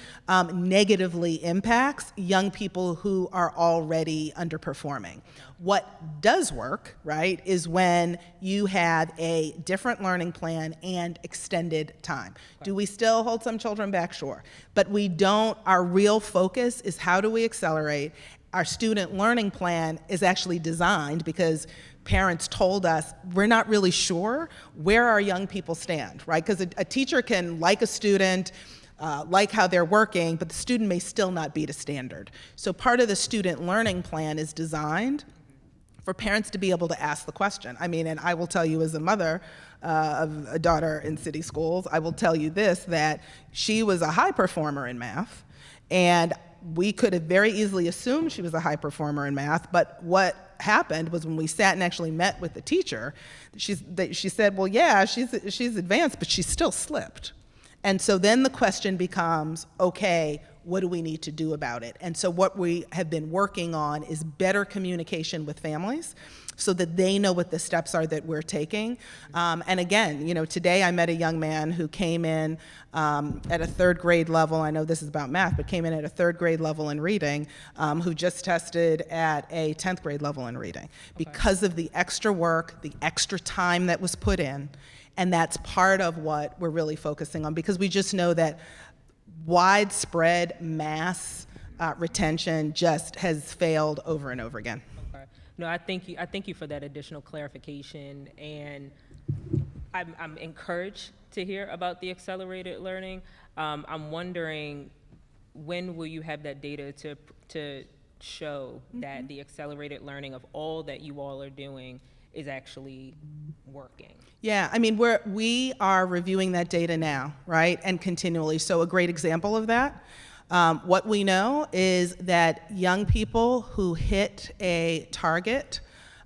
negatively impacts young people who are already underperforming. What does work, right, is when you have a different learning plan and extended time. Do we still hold some children back? Sure. But we don't, our real focus is how do we accelerate? Our student learning plan is actually designed because parents told us we're not really sure where our young people stand, right? Because a teacher can like a student, like how they're working, but the student may still not be to standard. So part of the student learning plan is designed for parents to be able to ask the question. I mean, and I will tell you as a mother of a daughter in city schools, I will tell you this, that she was a high performer in math, and we could have very easily assumed she was a high performer in math, but what happened was when we sat and actually met with the teacher, she said, well, yeah, she's advanced, but she still slipped. And so then the question becomes, okay, what do we need to do about it? And so what we have been working on is better communication with families so that they know what the steps are that we're taking. And again, you know, today I met a young man who came in at a 3rd grade level. I know this is about math, but came in at a 3rd grade level in reading, who just tested at a 10th grade level in reading because of the extra work, the extra time that was put in. And that's part of what we're really focusing on, because we just know that widespread mass retention just has failed over and over again. Okay. No, I thank you for that additional clarification, and I'm encouraged to hear about the accelerated learning. I'm wondering, when will you have that data to show that the accelerated learning of all that you all are doing is actually working? Yeah, I mean, we are reviewing that data now, right, and continually. So a great example of that, what we know is that young people who hit a target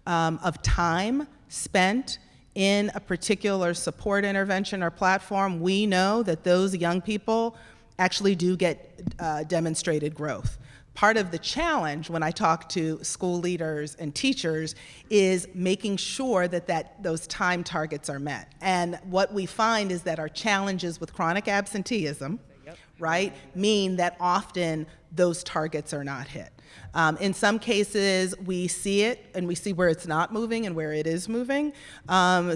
of time spent in a particular support intervention or platform, we know that those young people actually do get demonstrated growth. Part of the challenge when I talk to school leaders and teachers is making sure that those time targets are met. And what we find is that our challenges with chronic absenteeism, right, mean that often those targets are not hit. In some cases, we see it, and we see where it's not moving and where it is moving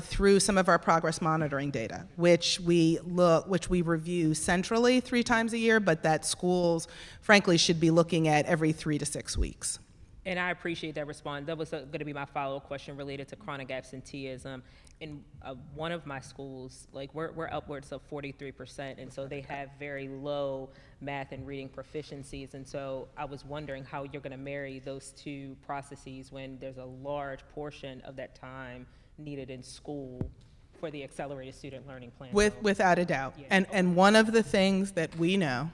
through some of our progress monitoring data, which we review centrally 3 times a year, but that schools, frankly, should be looking at every 3 to 6 weeks. And I appreciate that response. That was going to be my follow-up question related to chronic absenteeism. In one of my schools, like we're upwards of 43%, and so they have very low math and reading proficiencies. And so I was wondering how you're going to marry those 2 processes when there's a large portion of that time needed in school for the accelerated student learning plan. Without a doubt. Yeah. And one of the things that we know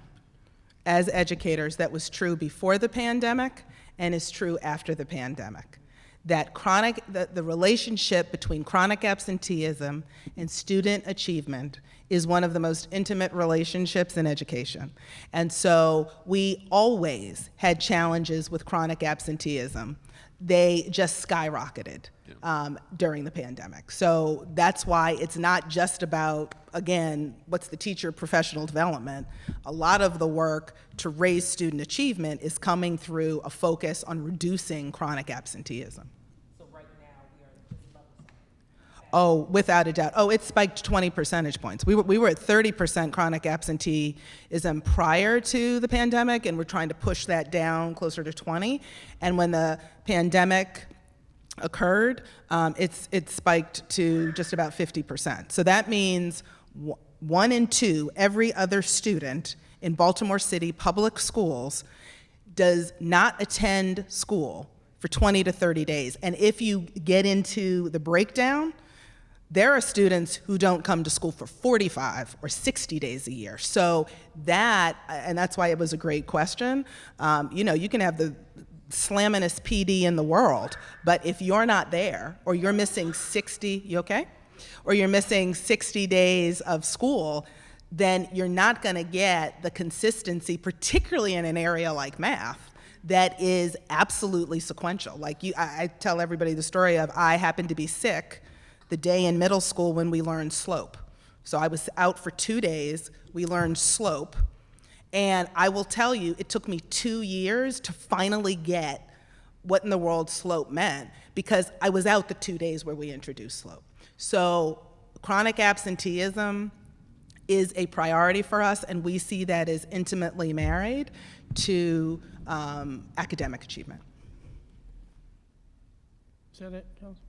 as educators that was true before the pandemic and is true after the pandemic, that the relationship between chronic absenteeism and student achievement is one of the most intimate relationships in education. And so we always had challenges with chronic absenteeism. they just skyrocketed during the pandemic. So that's why it's not just about, again, what's the teacher professional development. A lot of the work to raise student achievement is coming through a focus on reducing chronic absenteeism. So right now, we are at this level. Oh, without a doubt. Oh, it spiked 20 percentage points. We were at 30% chronic absenteeism prior to the pandemic, and we're trying to push that down closer to 20. And when the pandemic occurred, it spiked to just about 50%. So that means 1 in 2, every other student in Baltimore City public schools does not attend school for 20 to 30 days. And if you get into the breakdown, there are students who don't come to school for 45 or 60 days a year. So that, and that's why it was a great question. You can have the slamminest PD in the world, but if you're not there, or you're missing 60, you okay? Or you're missing 60 days of school, then you're not gonna get the consistency, particularly in an area like math, that is absolutely sequential. Like I tell everybody the story of I happened to be sick the day in middle school when we learned slope. So I was out for 2 days, we learned slope, and I will tell you, it took me 2 years to finally get what in the world slope meant, because I was out the 2 days where we introduced slope. So chronic absenteeism is a priority for us, and we see that as intimately married to academic achievement. Is that it, Council?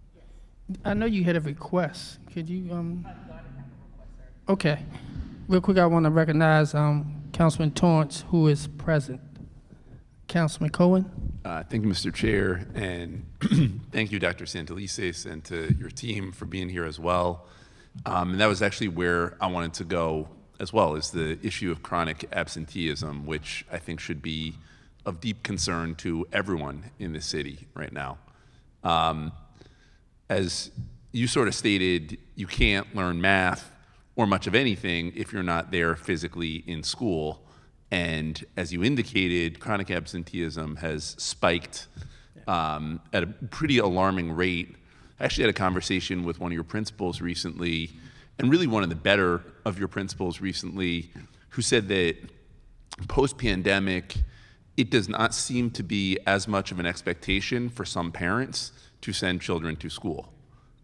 I know you had a request. Could you, Okay. Real quick, I want to recognize Councilman Torrance, who is present. Councilman Cohen? Thank you, Mr. Chair, and thank you, Dr. Santelises, and to your team for being here as well. And that was actually where I wanted to go as well, is the issue of chronic absenteeism, which I think should be of deep concern to everyone in the city right now. As you sort of stated, you can't learn math or much of anything if you're not there physically in school. And as you indicated, chronic absenteeism has spiked at a pretty alarming rate. I actually had a conversation with one of your principals recently, and really one of the better of your principals recently, who said that post-pandemic, it does not seem to be as much of an expectation for some parents to send children to school.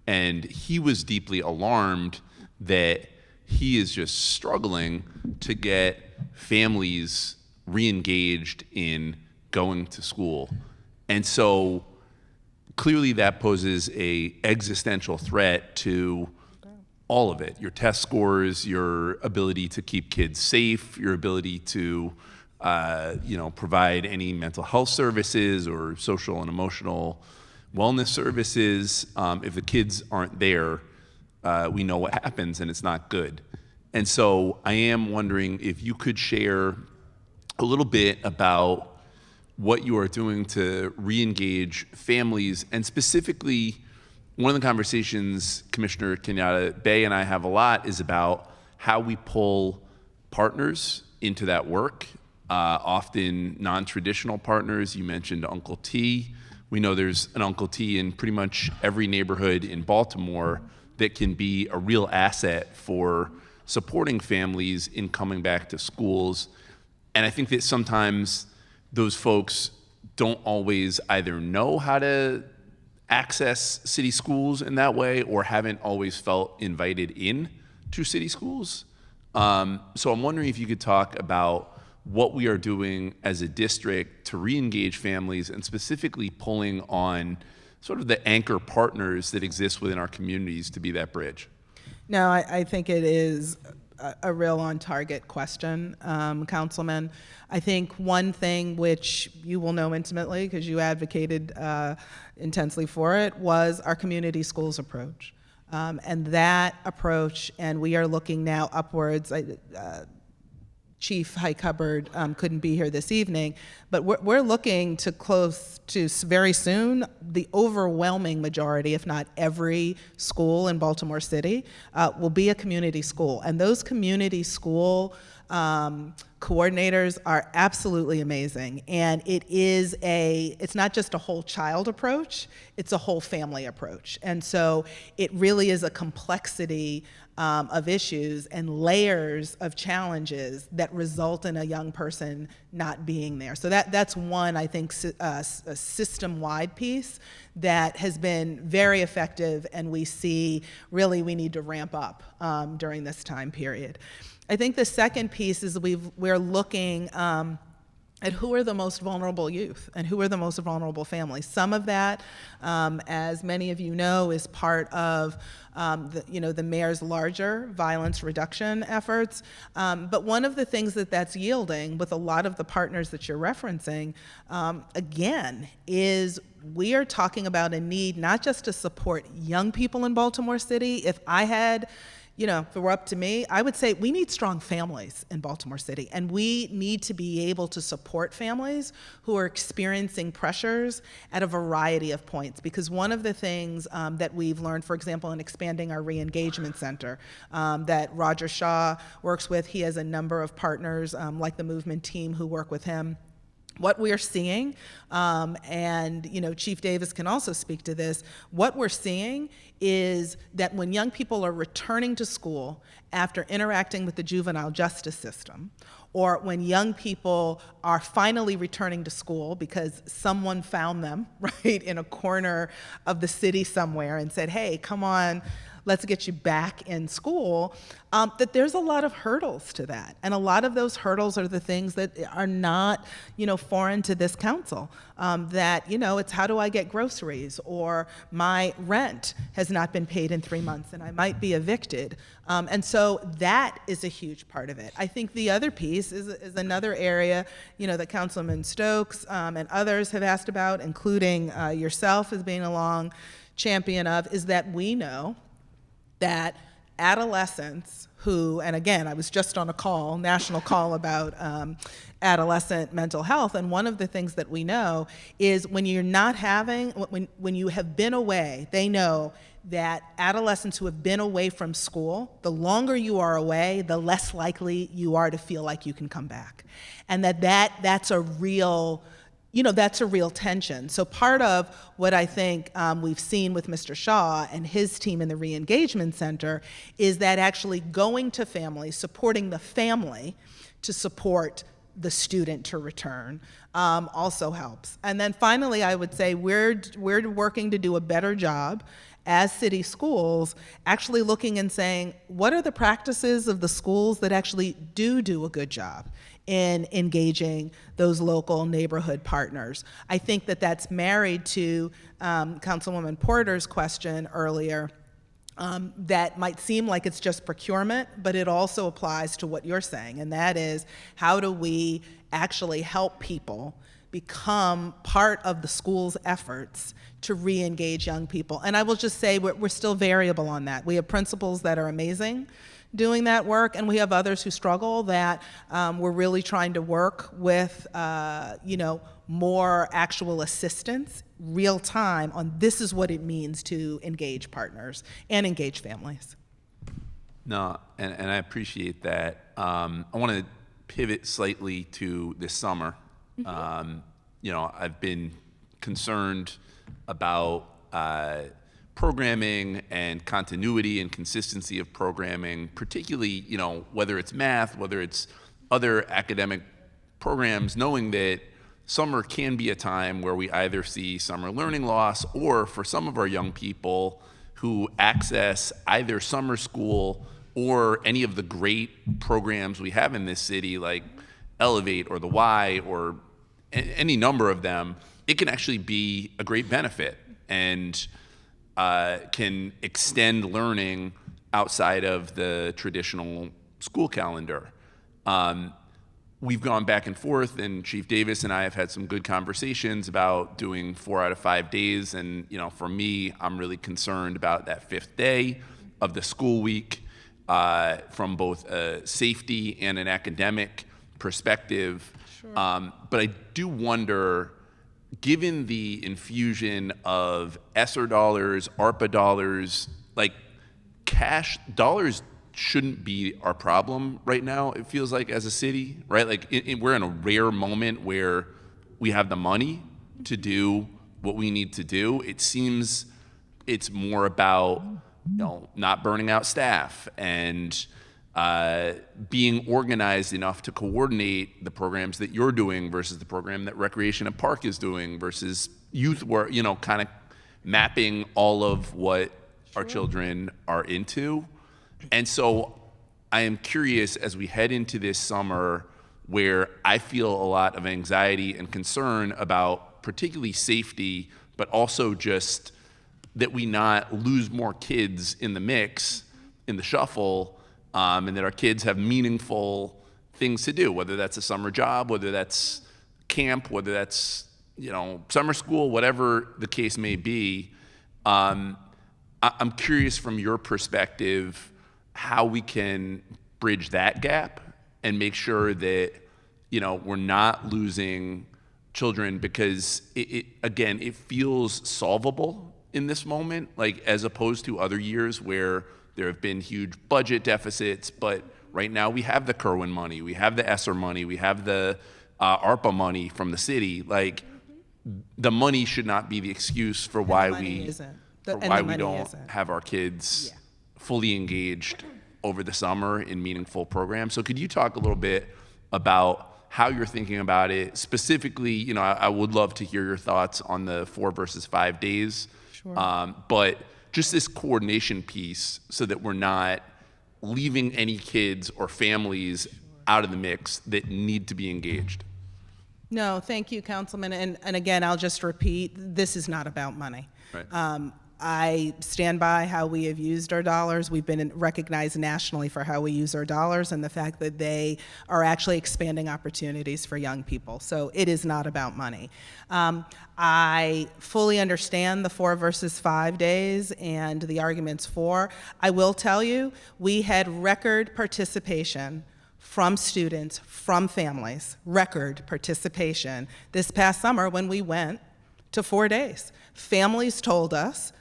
And he was deeply alarmed that he is just struggling to get families re-engaged in going to school. And so clearly that poses a existential threat to all of it, your test scores, your ability to keep kids safe, your ability to provide any mental health services or social and emotional wellness services. If the kids aren't there, we know what happens, and it's not good. And so I am wondering if you could share a little bit about what you are doing to re-engage families, and specifically, one of the conversations Commissioner Kenyatta Bay and I have a lot is about how we pull partners into that work, often non-traditional partners. You mentioned Uncle T. We know there's an Uncle T in pretty much every neighborhood in Baltimore that can be a real asset for supporting families in coming back to schools. And I think that sometimes those folks don't always either know how to access city schools in that way, or haven't always felt invited in to city schools. So I'm wondering if you could talk about what we are doing as a district to re-engage families, and specifically pulling on sort of the anchor partners that exist within our communities to be that bridge. No, I think it is a real on-target question, Councilman. I think one thing which you will know intimately, because you advocated intensely for it, was our community schools approach. And that approach, and we are looking now upwards, Chief Hike Hubbard couldn't be here this evening, but we're looking to close to very soon the overwhelming majority, if not every school in Baltimore City, will be a community school. And those community school coordinators are absolutely amazing. And it's not just a whole child approach, it's a whole family approach. And so it really is a complexity of issues and layers of challenges that result in a young person not being there. So that's one, I think, a system-wide piece that has been very effective, and we see really we need to ramp up during this time period. I think the second piece is we're looking at who are the most vulnerable youth and who are the most vulnerable families. Some of that, as many of you know, is part of the mayor's larger violence reduction efforts. But one of the things that's yielding with a lot of the partners that you're referencing, again, is we are talking about a need not just to support young people in Baltimore City. If it were up to me, I would say we need strong families in Baltimore City, and we need to be able to support families who are experiencing pressures at a variety of points. Because one of the things that we've learned, for example, in expanding our re-engagement center that Roger Shaw works with, he has a number of partners like the movement team who work with him. What we are seeing, and Chief Davis can also speak to this, what we're seeing is that when young people are returning to school after interacting with the juvenile justice system, or when young people are finally returning to school because someone found them, right, in a corner of the city somewhere and said, hey, come on, let's get you back in school, that there's a lot of hurdles to that. And a lot of those hurdles are the things that are not, foreign to this council. It's how do I get groceries, or my rent has not been paid in 3 months and I might be evicted. And so that is a huge part of it. I think the other piece is another area, that Councilman Stokes and others have asked about, including yourself as being a long champion of, is that we know that adolescents who, and again, I was just on a national call about adolescent mental health, and one of the things that we know is when you have been away, they know that adolescents who have been away from school, the longer you are away, the less likely you are to feel like you can come back. And that's a real tension. So part of what I think we've seen with Mr. Shaw and his team in the Re-Engagement Center is that actually going to families, supporting the family to support the student to return also helps. And then finally, I would say we're working to do a better job as city schools, actually looking and saying, what are the practices of the schools that actually do a good job in engaging those local neighborhood partners? I think that's married to Councilwoman Porter's question earlier, that might seem like it's just procurement, but it also applies to what you're saying, and that is, how do we actually help people become part of the school's efforts to re-engage young people? And I will just say we're still variable on that. We have principals that are amazing doing that work, and we have others who struggle that we're really trying to work with, more actual assistance, real time, on this is what it means to engage partners and engage families. No, and I appreciate that. I want to pivot slightly to this summer. I've been concerned about programming and continuity and consistency of programming, particularly, whether it's math, whether it's other academic programs, knowing that summer can be a time where we either see summer learning loss, or for some of our young people who access either summer school or any of the great programs we have in this city, like Elevate or the Y or any number of them, it can actually be a great benefit and can extend learning outside of the traditional school calendar. We've gone back and forth, and Chief Davis and I have had some good conversations about doing 4 out of 5 days. And, for me, I'm really concerned about that 5th day of the school week from both a safety and an academic perspective. But I do wonder, given the infusion of ESSER dollars, ARPA dollars, like cash dollars shouldn't be our problem right now, it feels like, as a city, right? Like we're in a rare moment where we have the money to do what we need to do. It seems it's more about, not burning out staff and being organized enough to coordinate the programs that you're doing versus the program that Recreation and Park is doing versus youth work, kind of mapping all of what our children are into. And so I am curious, as we head into this summer where I feel a lot of anxiety and concern about particularly safety, but also just that we not lose more kids in the mix, in the shuffle, and that our kids have meaningful things to do, whether that's a summer job, whether that's camp, whether that's, summer school, whatever the case may be. I'm curious from your perspective how we can bridge that gap and make sure that, we're not losing children, because it feels solvable in this moment, like as opposed to other years where there have been huge budget deficits. But right now we have the Kerwin money, we have the ESSER money, we have the ARPA money from the city. Like, the money should not be the excuse for why we don't have our kids fully engaged over the summer in meaningful programs. So could you talk a little bit about how you're thinking about it? Specifically, I would love to hear your thoughts on the 4 versus 5 days. Sure. But just this coordination piece so that we're not leaving any kids or families out of the mix that need to be engaged. No, thank you, Councilman. And again, I'll just repeat, this is not about money. Right. I stand by how we have used our dollars. We've been recognized nationally for how we use our dollars and the fact that they are actually expanding opportunities for young people. So it is not about money. I fully understand the 4 versus 5 days and the arguments for. I will tell you, we had record participation from students, from families, record participation this past summer when we went to 4 days. Families told us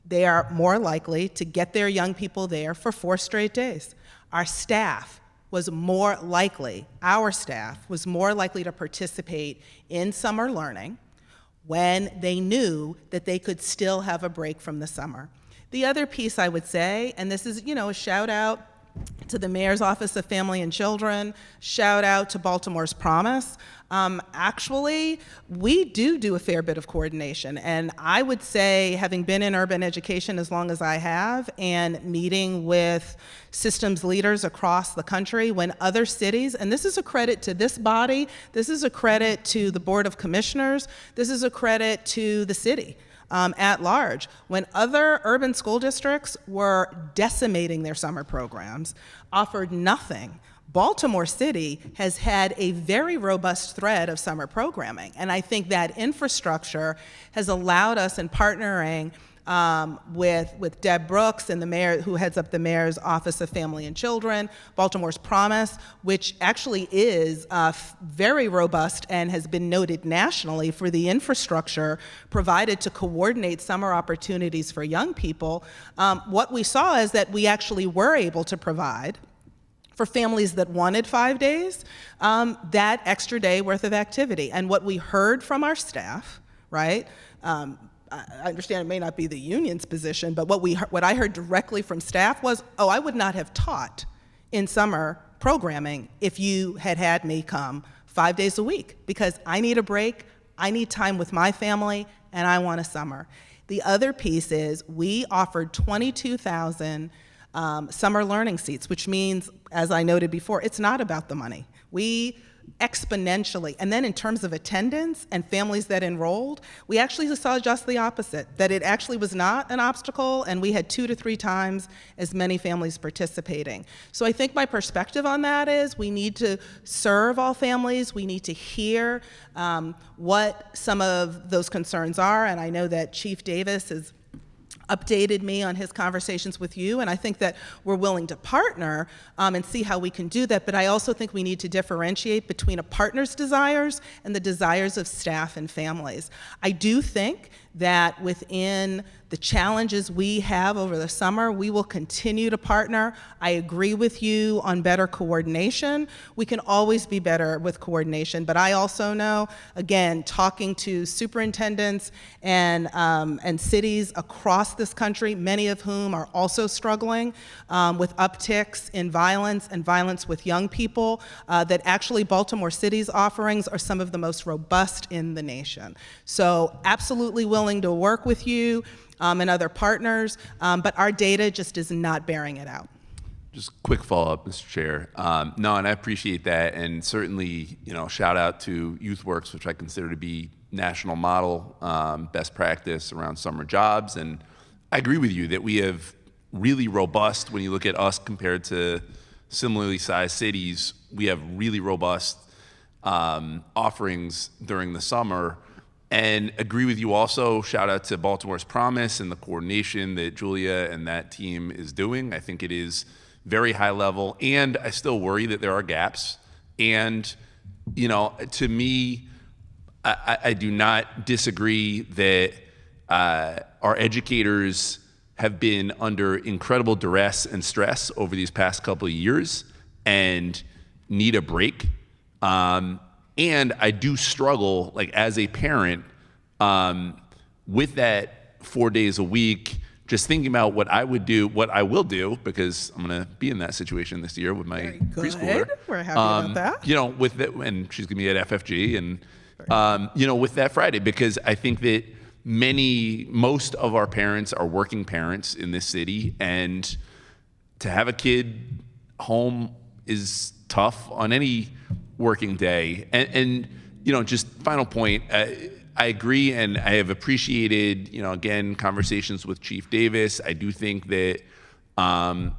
they are more likely to get their young people there for 4 straight days. Our staff was more likely to participate in summer learning when they knew that they could still have a break from the summer. The other piece I would say, and this is, a shout out to the Mayor's Office of Family and Children, shout out to Baltimore's Promise. Actually, we do a fair bit of coordination. And I would say, having been in urban education as long as I have and meeting with systems leaders across the country, when other cities, and this is a credit to this body, this is a credit to the Board of Commissioners, this is a credit to the city. At large, when other urban school districts were decimating their summer programs, offered nothing, Baltimore City has had a very robust thread of summer programming. And I think that infrastructure has allowed us, in partnering with Deb Brooks and the mayor, who heads up the Mayor's Office of Family and Children, Baltimore's Promise, which actually is very robust and has been noted nationally for the infrastructure provided to coordinate summer opportunities for young people. What we saw is that we actually were able to provide, for families that wanted 5 days, that extra day worth of activity. And what we heard from our staff, right? I understand it may not be the union's position, but what I heard directly from staff was, I would not have taught in summer programming if you had had me come 5 days a week, because I need a break, I need time with my family, and I want a summer. The other piece is we offered 22,000 summer learning seats, which means, as I noted before, it's not about the money. We exponentially, and then in terms of attendance and families that enrolled, we actually saw just the opposite, that it actually was not an obstacle, and we had 2 to 3 times as many families participating. So I think my perspective on that is we need to serve all families, we need to hear what some of those concerns are, and I know that Chief Davis is updated me on his conversations with you, and I think that we're willing to partner and see how we can do that. But I also think we need to differentiate between a partner's desires and the desires of staff and families. I do think that within the challenges we have over the summer, we will continue to partner. I agree with you on better coordination. We can always be better with coordination, but I also know, again, talking to superintendents and cities across this country, many of whom are also struggling with upticks in violence and violence with young people, that actually Baltimore City's offerings are some of the most robust in the nation. So absolutely willing to work with you and other partners, but our data just is not bearing it out. Just quick follow-up, Mr. Chair. No, and I appreciate that, and certainly, shout out to YouthWorks, which I consider to be national model, best practice around summer jobs. And I agree with you that we have really robust, when you look at us compared to similarly sized cities, we have really robust offerings during the summer. And agree with you also, shout out to Baltimore's Promise and the coordination that Julia and that team is doing. I think it is very high level, and I still worry that there are gaps. And, to me, I do not disagree that our educators have been under incredible duress and stress over these past couple of years and need a break. And I do struggle, as a parent, with that 4 days a week, just thinking about what I will do, because I'm going to be in that situation this year with my preschooler. We're happy about that. With that, and she's going to be at FFG, and, with that Friday, because I think that most of our parents are working parents in this city, and to have a kid home is tough on any working day. And just final point, I agree, and I have appreciated, again, conversations with Chief Davis. I do think that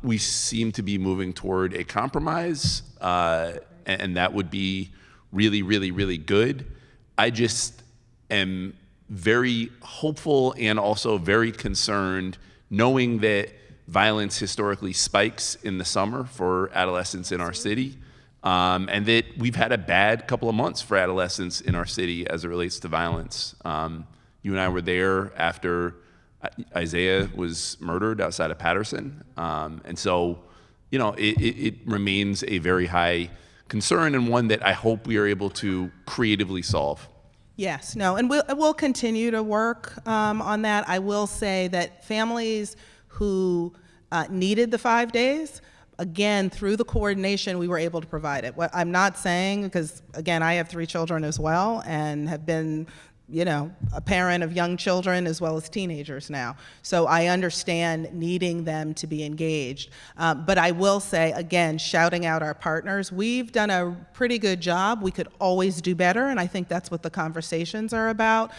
we seem to be moving toward a compromise, and that would be really, really, really good. I just am very hopeful and also very concerned, knowing that violence historically spikes in the summer for adolescents in our city. And that we've had a bad couple of months for adolescents in our city as it relates to violence. You and I were there after Isaiah was murdered outside of Patterson. And so, it remains a very high concern, and one that I hope we are able to creatively solve. Yes, no, and we'll continue to work on that. I will say that families who needed the 5 days, again, through the coordination, we were able to provide it. What I'm not saying, because again, I have 3 children as well and have been, a parent of young children as well as teenagers now. So I understand needing them to be engaged. But I will say, again, shouting out our partners, we've done a pretty good job. We could always do better, and I think that's what the conversations are about,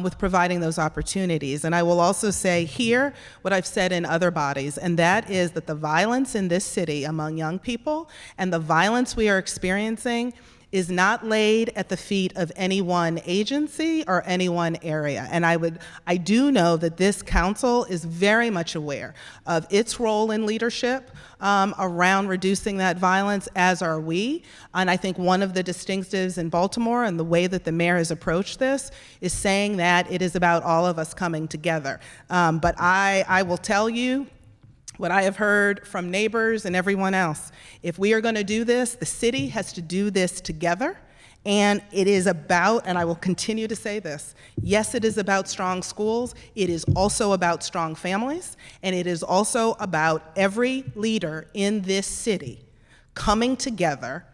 with providing those opportunities. And I will also say here what I've said in other bodies, and that is that the violence in this city among young people and the violence we are experiencing is not laid at the feet of any one agency or any one area. And I do know that this council is very much aware of its role in leadership around reducing that violence, as are we. And I think one of the distinctives in Baltimore and the way that the mayor has approached this is saying that it is about all of us coming together. But I will tell you, what I have heard from neighbors and everyone else, if we are going to do this, the city has to do this together. And it is about, and I will continue to say this, yes, it is about strong schools. It is also about strong families. And it is also about every leader in this city coming together,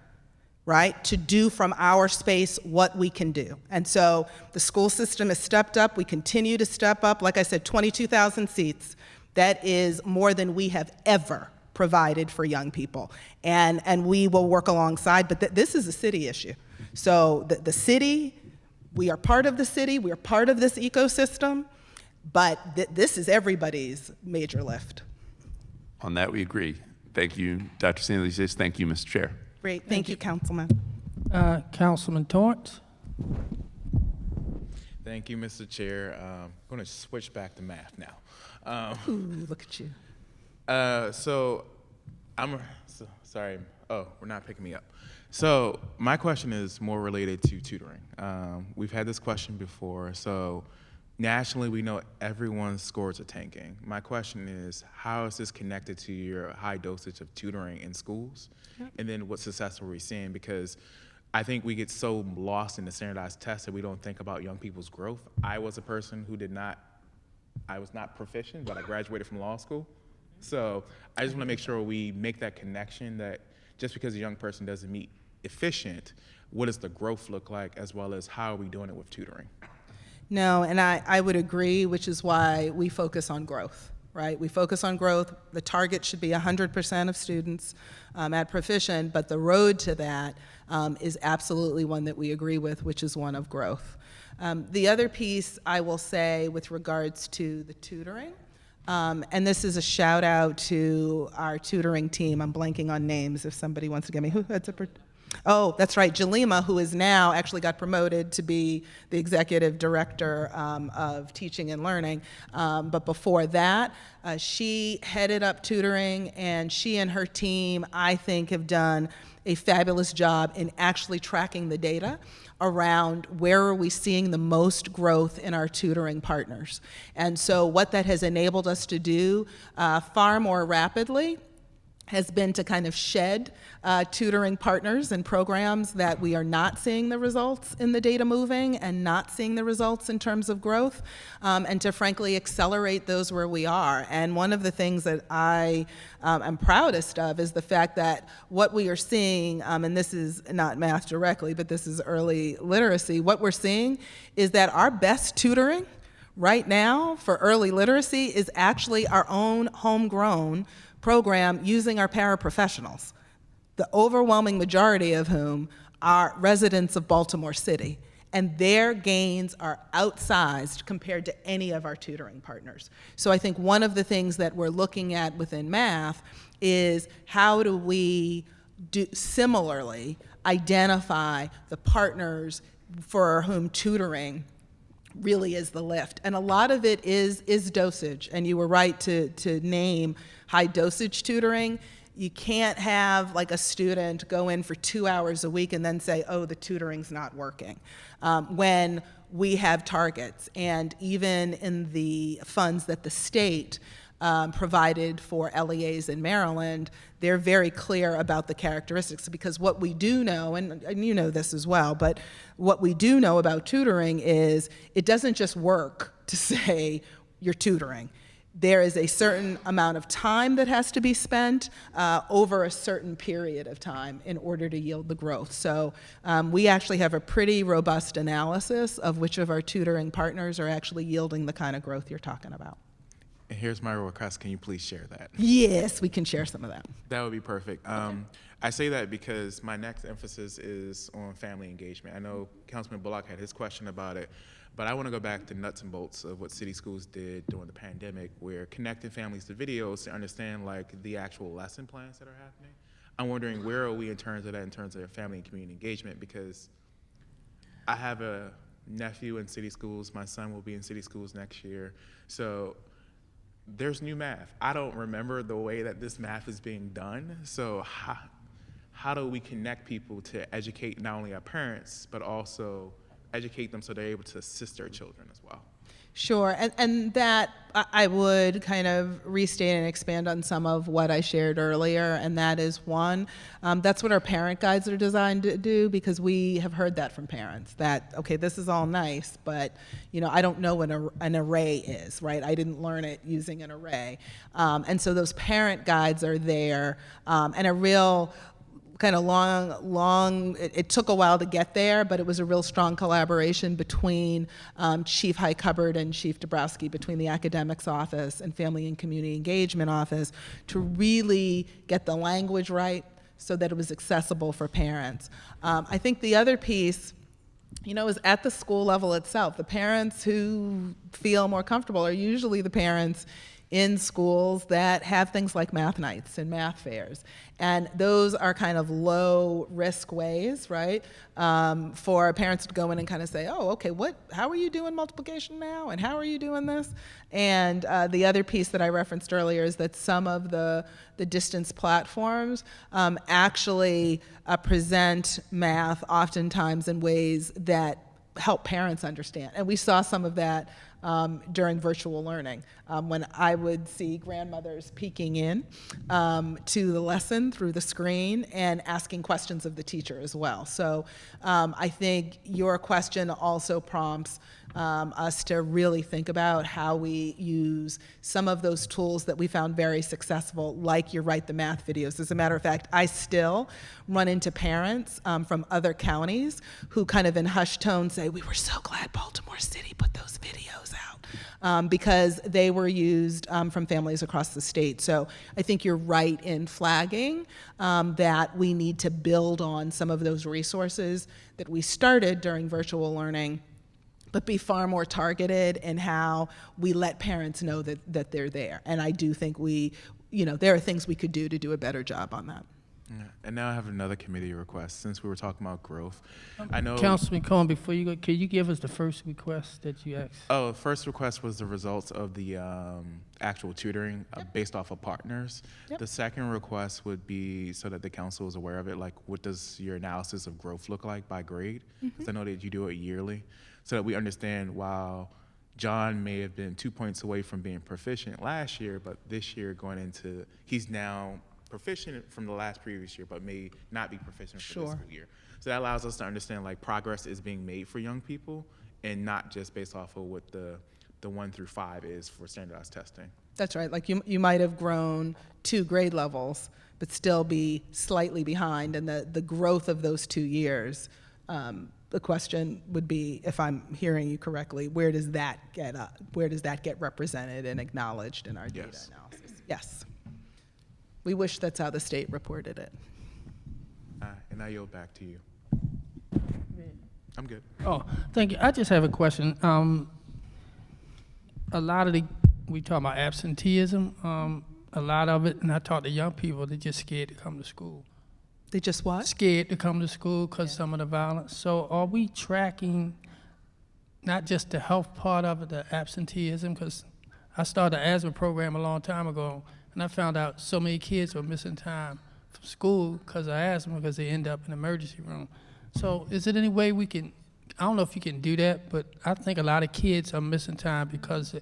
right, to do from our space what we can do. And so the school system has stepped up. We continue to step up. Like I said, 22,000 seats. That is more than we have ever provided for young people. And we will work alongside, but this is a city issue. So the city, we are part of the city, we are part of this ecosystem, but this is everybody's major lift. On that, we agree. Thank you, Dr. Sanders. Thank you, Mr. Chair. Great, thank you, Councilman. Councilman Torrance. Thank you, Mr. Chair. I'm going to switch back to math now. Ooh, look at you. Sorry. Oh, we're not picking me up. So my question is more related to tutoring. We've had this question before. So nationally, we know everyone's scores are tanking. My question is, how is this connected to your high dosage of tutoring in schools? Yep. And then what success are we seeing? Because I think we get so lost in the standardized tests that we don't think about young people's growth. I was a person who I was not proficient, but I graduated from law school. So I just want to make sure we make that connection that just because a young person doesn't meet efficient, what does the growth look like, as well as how are we doing it with tutoring? No, and I would agree, which is why we focus on growth, right? We focus on growth. The target should be 100% of students at proficient, but the road to that is absolutely one that we agree with, which is one of growth. The other piece I will say with regards to the tutoring, and this is a shout out to our tutoring team. I'm blanking on names if somebody wants to give me, oh, that's right, Jalima, who is now actually got promoted to be the executive director of teaching and learning. But before that, she headed up tutoring, and she and her team, I think, have done a fabulous job in actually tracking the data around where are we seeing the most growth in our tutoring partners. And so what that has enabled us to do far more rapidly has been to kind of shed tutoring partners and programs that we are not seeing the results in the data moving and not seeing the results in terms of growth, and to frankly accelerate those where we are. And one of the things that I am proudest of is the fact that what we are seeing, and this is not math directly, but this is early literacy, what we're seeing is that our best tutoring right now for early literacy is actually our own homegrown program using our paraprofessionals, the overwhelming majority of whom are residents of Baltimore City, and their gains are outsized compared to any of our tutoring partners. So I think one of the things that we're looking at within math is how do we similarly identify the partners for whom tutoring really is the lift. And a lot of it is dosage, and you were right to name high dosage tutoring. You can't have like a student go in for 2 hours a week and then say, oh, the tutoring's not working. When we have targets, and even in the funds that the state provided for LEAs in Maryland, they're very clear about the characteristics, because what we do know, and you know this as well, but what we do know about tutoring is it doesn't just work to say you're tutoring. There is a certain amount of time that has to be spent over a certain period of time in order to yield the growth. So we actually have a pretty robust analysis of which of our tutoring partners are actually yielding the kind of growth you're talking about. And here's my request, can you please share that? Yes, we can share some of that. That would be perfect. Okay. I say that because my next emphasis is on family engagement. I know Councilman Bullock had his question about it, but I want to go back to nuts and bolts of what city schools did during the pandemic, where connecting families to videos to understand like the actual lesson plans that are happening. I'm wondering where are we in terms of that, in terms of family and community engagement, because I have a nephew in city schools. My son will be in city schools next year. So there's new math. I don't remember the way that this math is being done. So how do we connect people to educate not only our parents, but also educate them so they're able to assist their children as well? Sure, and that I would kind of restate and expand on some of what I shared earlier, and that is one, that's what our parent guides are designed to do, because we have heard that from parents, that, okay, this is all nice, but you know, I don't know what an array is, right? I didn't learn it using an array. And so those parent guides are there, and a real kind of it took a while to get there, but it was a real strong collaboration between Chief High Cupboard and Chief Dabrowski, between the academics office and family and community engagement office, to really get the language right so that it was accessible for parents. I think the other piece, you know, is at the school level itself. The parents who feel more comfortable are usually the parents in schools that have things like math nights and math fairs. And those are kind of low risk ways, right, for parents to go in and kind of say, oh, okay, how are you doing multiplication now? And how are you doing this? And the other piece that I referenced earlier is that some of the distance platforms actually present math oftentimes in ways that help parents understand. And we saw some of that during virtual learning, when I would see grandmothers peeking in to the lesson through the screen and asking questions of the teacher as well. So I think your question also prompts us to really think about how we use some of those tools that we found very successful, like you're right, the math videos. As a matter of fact, I still run into parents from other counties who kind of in hushed tones say, we were so glad Baltimore City put those videos out, because they were used from families across the state. So I think you're right in flagging that we need to build on some of those resources that we started during virtual learning, but be far more targeted in how we let parents know that they're there. And I do think there are things we could do to do a better job on that. Yeah. And now I have another committee request, since we were talking about growth. I know. Councilman Cohen, before you go, can you give us the first request that you asked? Oh, first request was the results of the actual tutoring based off of partners. Yep. The second request would be so that the council is aware of it, like what does your analysis of growth look like by grade? Because I know that you do it yearly, so that we understand while John may have been 2 points away from being proficient last year, but this year he's now proficient from the previous year, but may not be proficient for this school year. So that allows us to understand like progress is being made for young people, and not just based off of what the 1 through 5 is for standardized testing. That's right. Like you might have grown 2 grade levels, but still be slightly behind. And the growth of those 2 years, the question would be, if I'm hearing you correctly, where does that get represented and acknowledged in our data analysis? Yes. We wish that's how the state reported it. And I yield back to you. I'm good. Oh, thank you. I just have a question. A lot of we talk about absenteeism, a lot of it, and I talk to young people, they're just scared to come to school. They just what? Scared to come to school because some of the violence. So are we tracking not just the health part of it, the absenteeism? Because I started an asthma program a long time ago, and I found out so many kids were missing time from school because of asthma, because they end up in the emergency room. So is it any way we can, I don't know if you can do that, but I think a lot of kids are missing time because of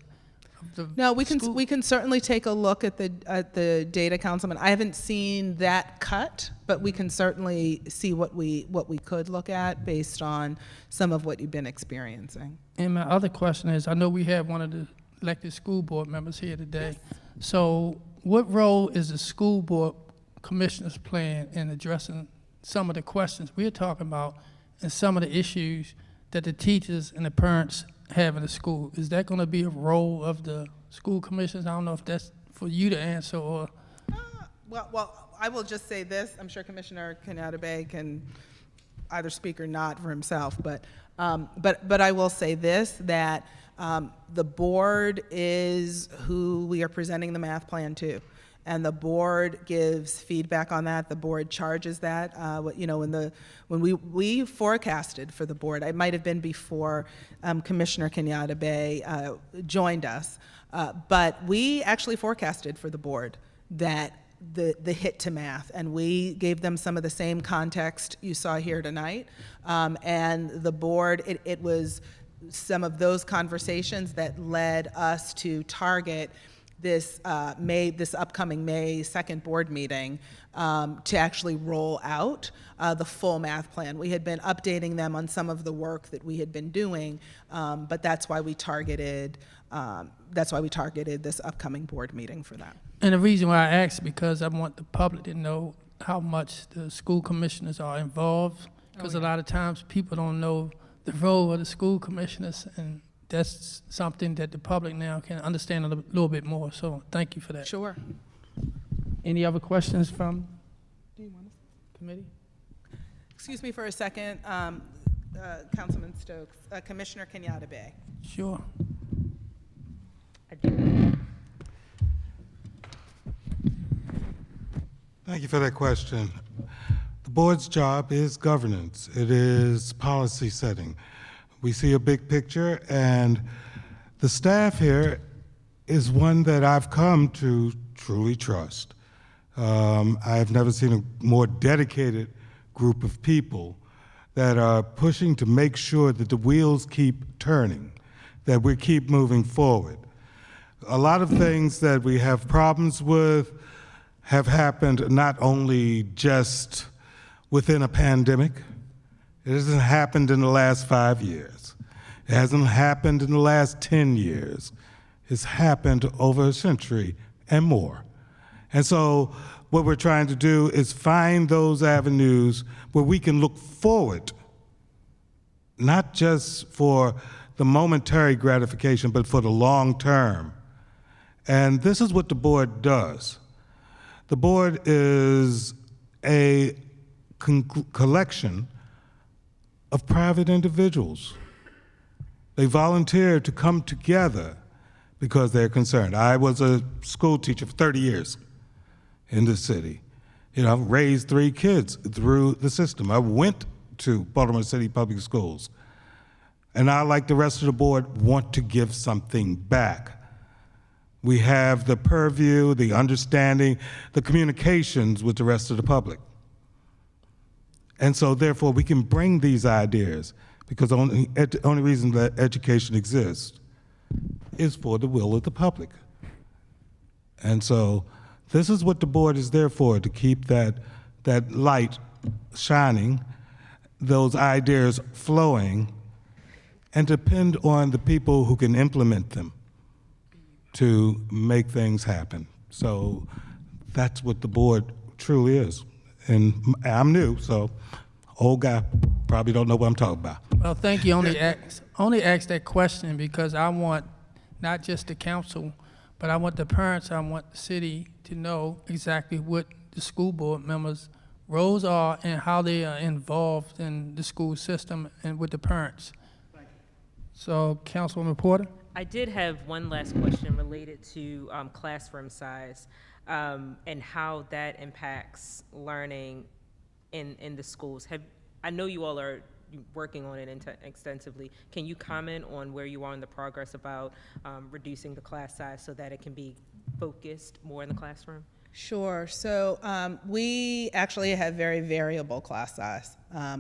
the No, we school. can certainly take a look at the data, Councilman. I haven't seen that cut, but we can certainly see what we could look at based on some of what you've been experiencing. And my other question is, I know we have one of the elected school board members here today. So what role is the school board commissioners playing in addressing some of the questions we're talking about and some of the issues that the teachers and the parents have in the school? Is that going to be a role of the school commissioners? I don't know if that's for you to answer or. Well, I will just say this. I'm sure Commissioner Kenyatta can either speak or not for himself, but I will say this, that the board is who we are presenting the math plan to. And the board gives feedback on that. The board charges that. When we forecasted for the board, it might have been before Commissioner Kenyatta joined us, but we actually forecasted for the board that the hit to math, and we gave them some of the same context you saw here tonight. And the board, it was some of those conversations that led us to target this upcoming May 2nd board meeting to actually roll out the full math plan. We had been updating them on some of the work that we had been doing, but that's why we targeted this upcoming board meeting for that. And the reason why I asked, because I want the public to know how much the school commissioners are involved, because a lot of times people don't know the role of the school commissioners, and that's something that the public now can understand a little bit more. So thank you for that. Sure. Any other questions from the committee? Excuse me for a second, Councilman Stokes. Commissioner Kenyatta. Sure. I do. Thank you for that question. The board's job is governance. It is policy setting. We see a big picture, and the staff here is one that I've come to truly trust. I've never seen a more dedicated group of people that are pushing to make sure that the wheels keep turning, that we keep moving forward. A lot of things that we have problems with have happened not only just within a pandemic. It hasn't happened in the last 5 years. It hasn't happened in the last 10 years. It's happened over a century and more. And so what we're trying to do is find those avenues where we can look forward, not just for the momentary gratification, but for the long term. And this is what the board does. The board is a collection of private individuals. They volunteer to come together because they're concerned. I was a school teacher for 30 years in the city. You know, I've raised 3 kids through the system. I went to Baltimore City Public Schools. And I, like the rest of the board, want to give something back. We have the purview, the understanding, the communications with the rest of the public. And so therefore we can bring these ideas, because the only reason that education exists is for the will of the public. And so this is what the board is there for, to keep that light shining, those ideas flowing, and depend on the people who can implement them to make things happen. So that's what the board truly is. And I'm new, so old guy probably don't know what I'm talking about. Well, thank you. Only ask that question because I want not just the council, but I want the parents, I want the city to know exactly what the school board members' roles are and how they are involved in the school system and with the parents. So, Councilwoman Porter? I did have one last question related to classroom size and how that impacts learning in the schools. I know you all are working on it extensively. Can you comment on where you are in the progress about reducing the class size so that it can be focused more in the classroom? Sure. So we actually have very variable class size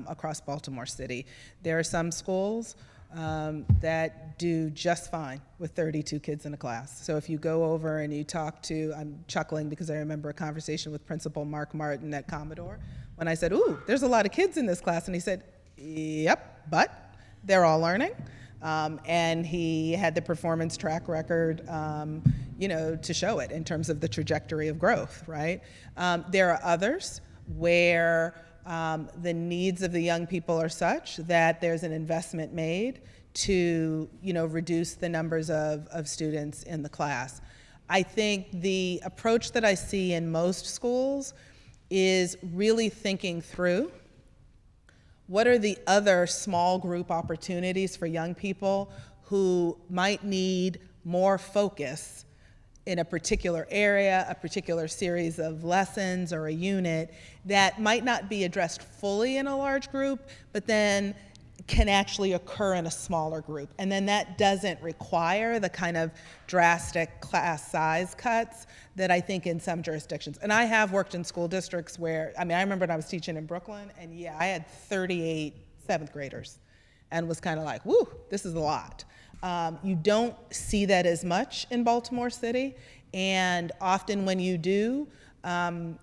across Baltimore City. There are some schools that do just fine with 32 kids in a class. So if you go over and you talk to, I'm chuckling because I remember a conversation with Principal Mark Martin at Commodore when I said, ooh, there's a lot of kids in this class. And he said, yep, but they're all learning. And he had the performance track record, you know, to show it in terms of the trajectory of growth, right? There are others where the needs of the young people are such that there's an investment made to, you know, reduce the numbers of students in the class. I think the approach that I see in most schools is really thinking through what are the other small group opportunities for young people who might need more focus in a particular area, a particular series of lessons or a unit that might not be addressed fully in a large group, but then can actually occur in a smaller group. And then that doesn't require the kind of drastic class size cuts that I think in some jurisdictions. And I have worked in school districts where, I mean, I remember when I was teaching in Brooklyn, and yeah, I had 38 7th graders and was kind of like, woo, this is a lot. You don't see that as much in Baltimore City, and often when you do,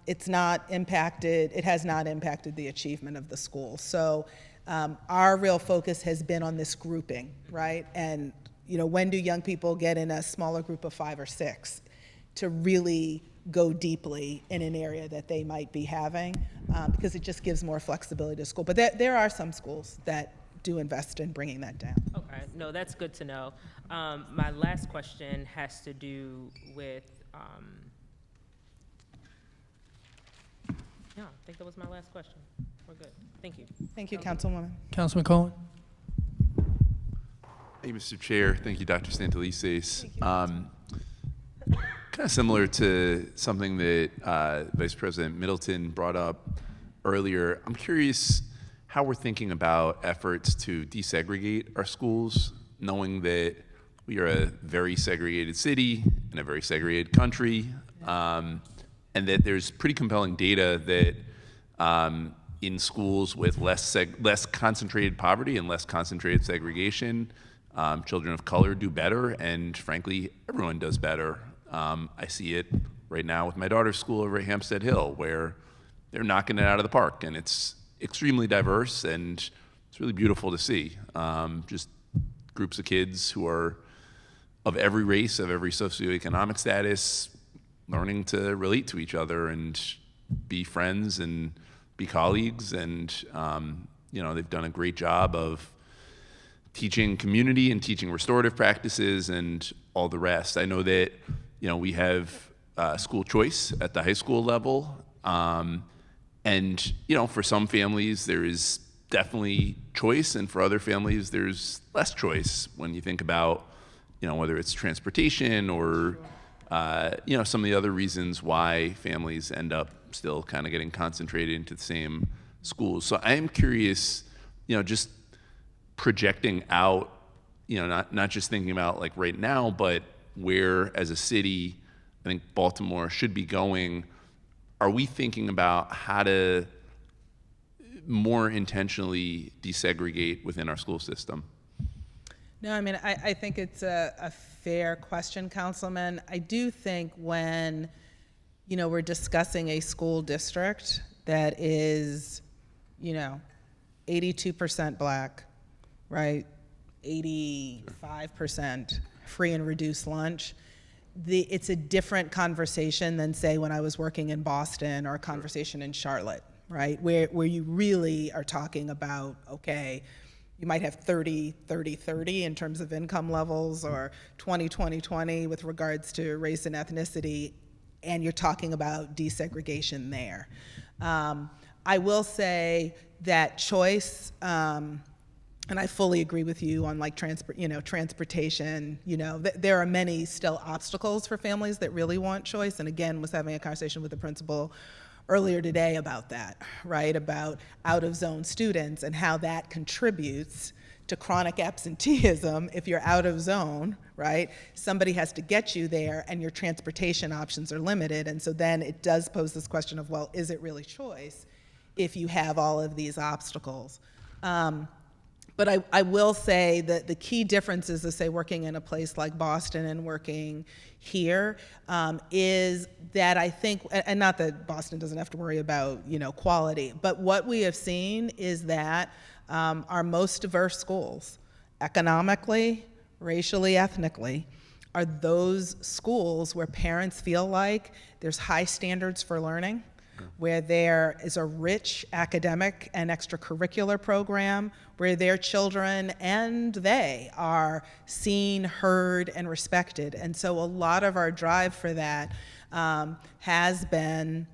it's not impacted, it has not impacted the achievement of the school. So our real focus has been on this grouping, right? And you know, when do young people get in a smaller group of 5 or 6 to really go deeply in an area that they might be having, because it just gives more flexibility to school. But there are some schools that do invest in bringing that down. Okay, no, that's good to know. My last question has to do with, yeah, I think that was my last question. We're good. Thank you. Thank you, Councilwoman. Councilman Cohen? Thank you, Mr. Chair. Thank you, Dr. Santelises. Kind kind of similar to something that Vice President Middleton brought up earlier. I'm curious how we're thinking about efforts to desegregate our schools, knowing that we are a very segregated city in a very segregated country, and that there's pretty compelling data that in schools with less concentrated poverty and less concentrated segregation, children of color do better, and frankly, everyone does better. I see it right now with my daughter's school over at Hampstead Hill, where they're knocking it out of the park, and it's extremely diverse, and it's really beautiful to see. Just groups of kids who are of every race, of every socioeconomic status, learning to relate to each other and be friends and be colleagues, and they've done a great job of teaching community and teaching restorative practices and all the rest. I know that we have school choice at the high school level, and for some families there is definitely choice, and for other families there's less choice when you think about whether it's transportation or some of the other reasons why families end up still kind of getting concentrated into the same schools. So I am curious, just projecting out, not just thinking about like right now, but where as a city, I think Baltimore should be going. Are we thinking about how to more intentionally desegregate within our school system? No, I mean, I think it's a fair question, Councilman. I do think when, we're discussing a school district that is, 82% Black, right? 85% free and reduced lunch. It's a different conversation than, say, when I was working in Boston, or a conversation in Charlotte, right? Where you really are talking about, okay, you might have 30-30-30 in terms of income levels, or 20-20-20 with regards to race and ethnicity, and you're talking about desegregation there. I will say that choice, and I fully agree with you on like transportation. There are many still obstacles for families that really want choice. And again, was having a conversation with the principal earlier today about that, right? About out-of-zone students and how that contributes to chronic absenteeism. If you're out of zone, right? Somebody has to get you there, and your transportation options are limited. And so then it does pose this question of, well, is it really choice if you have all of these obstacles? But I will say that the key differences of, say, working in a place like Boston and working here is that I think, and not that Boston doesn't have to worry about, quality, but what we have seen is that our most diverse schools, economically, racially, ethnically, are those schools where parents feel like there's high standards for learning, where there is a rich academic and extracurricular program, where their children and they are seen, heard, and respected. And so a lot of our drive for that has been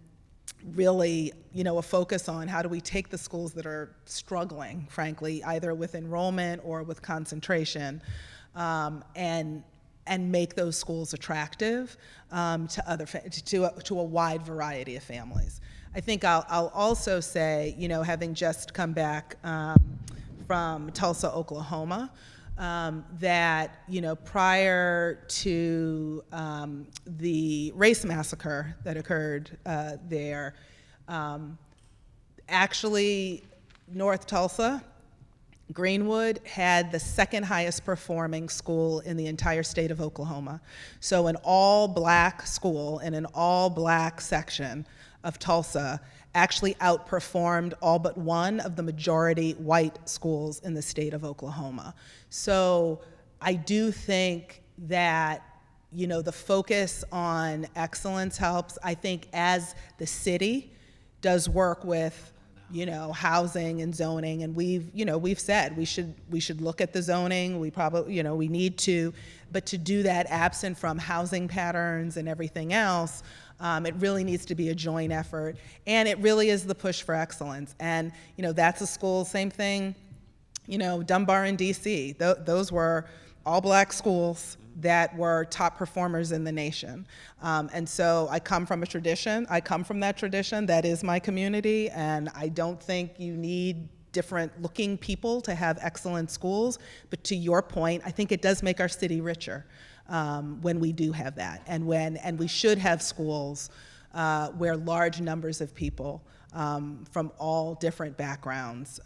really, a focus on how do we take the schools that are struggling, frankly, either with enrollment or with concentration, and make those schools attractive to a wide variety of families. I think I'll also say, having just come back from Tulsa, Oklahoma, that prior to the race massacre that occurred there, actually North Tulsa, Greenwood had the second highest performing school in the entire state of Oklahoma. So an all-black school in an all-black section of Tulsa actually outperformed all but one of the majority white schools in the state of Oklahoma. So I do think that the focus on excellence helps. I think as the city does work with housing and zoning, and we've said we should look at the zoning. We probably, we need to, but to do that absent from housing patterns and everything else, it really needs to be a joint effort, and it really is the push for excellence. And that's a school, same thing, Dunbar in DC. Those were all-black schools that were top performers in the nation. And so I come from a tradition. I come from that tradition. That is my community, and I don't think you need different looking people to have excellent schools. But to your point, I think it does make our city richer when we do have that, and we should have schools where large numbers of people from all different backgrounds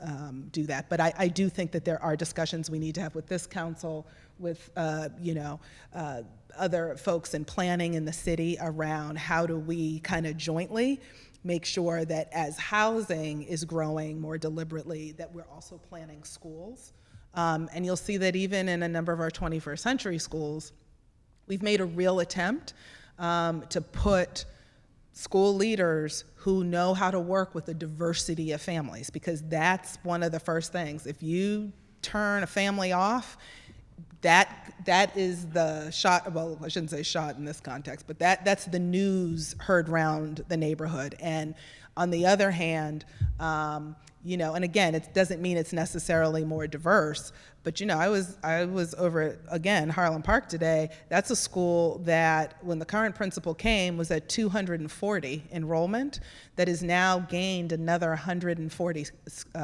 do that. But I do think that there are discussions we need to have with this council, with other folks in planning in the city around how do we kind of jointly make sure that as housing is growing more deliberately, that we're also planning schools. And you'll see that even in a number of our 21st century schools, we've made a real attempt to put school leaders who know how to work with a diversity of families, because that's one of the first things. If you turn a family off, that is the shot, well, I shouldn't say shot in this context, but that's the news heard round the neighborhood. And on the other hand, and again, it doesn't mean it's necessarily more diverse, but I was over at, again, Harlem Park today. That's a school that, when the current principal came, was at 240 enrollment, that has now gained another 140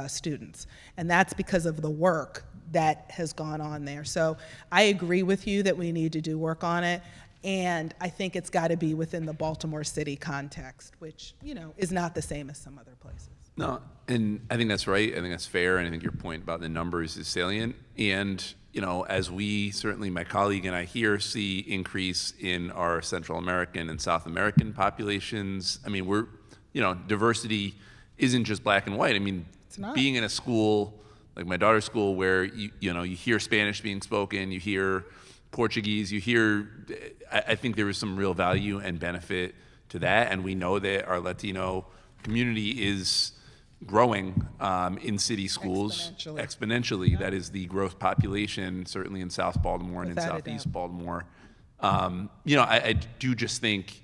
students. And that's because of the work that has gone on there. So I agree with you that we need to do work on it. And I think it's got to be within the Baltimore City context, which, is not the same as some other places. No, and I think that's right. I think that's fair. And I think your point about the numbers is salient. And, as we, certainly my colleague and I here, see increase in our Central American and South American populations, I mean, diversity isn't just black and white. I mean, It's not. being in a school, like my daughter's school, where you hear Spanish being spoken, you hear Portuguese, I think there is some real value and benefit to that. And we know that our Latino community is growing in city schools exponentially. That is the growth population, certainly in South Baltimore and Without in a Southeast doubt. Baltimore. I do just think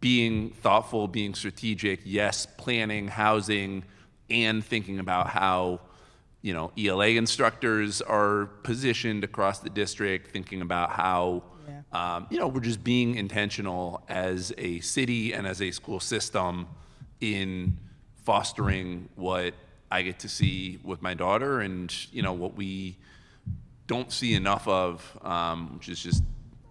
being thoughtful, being strategic, yes, planning, housing, and thinking about how ELA instructors are positioned across the district, thinking about how we're just being intentional as a city and as a school system in fostering what I get to see with my daughter, and what we don't see enough of, which is just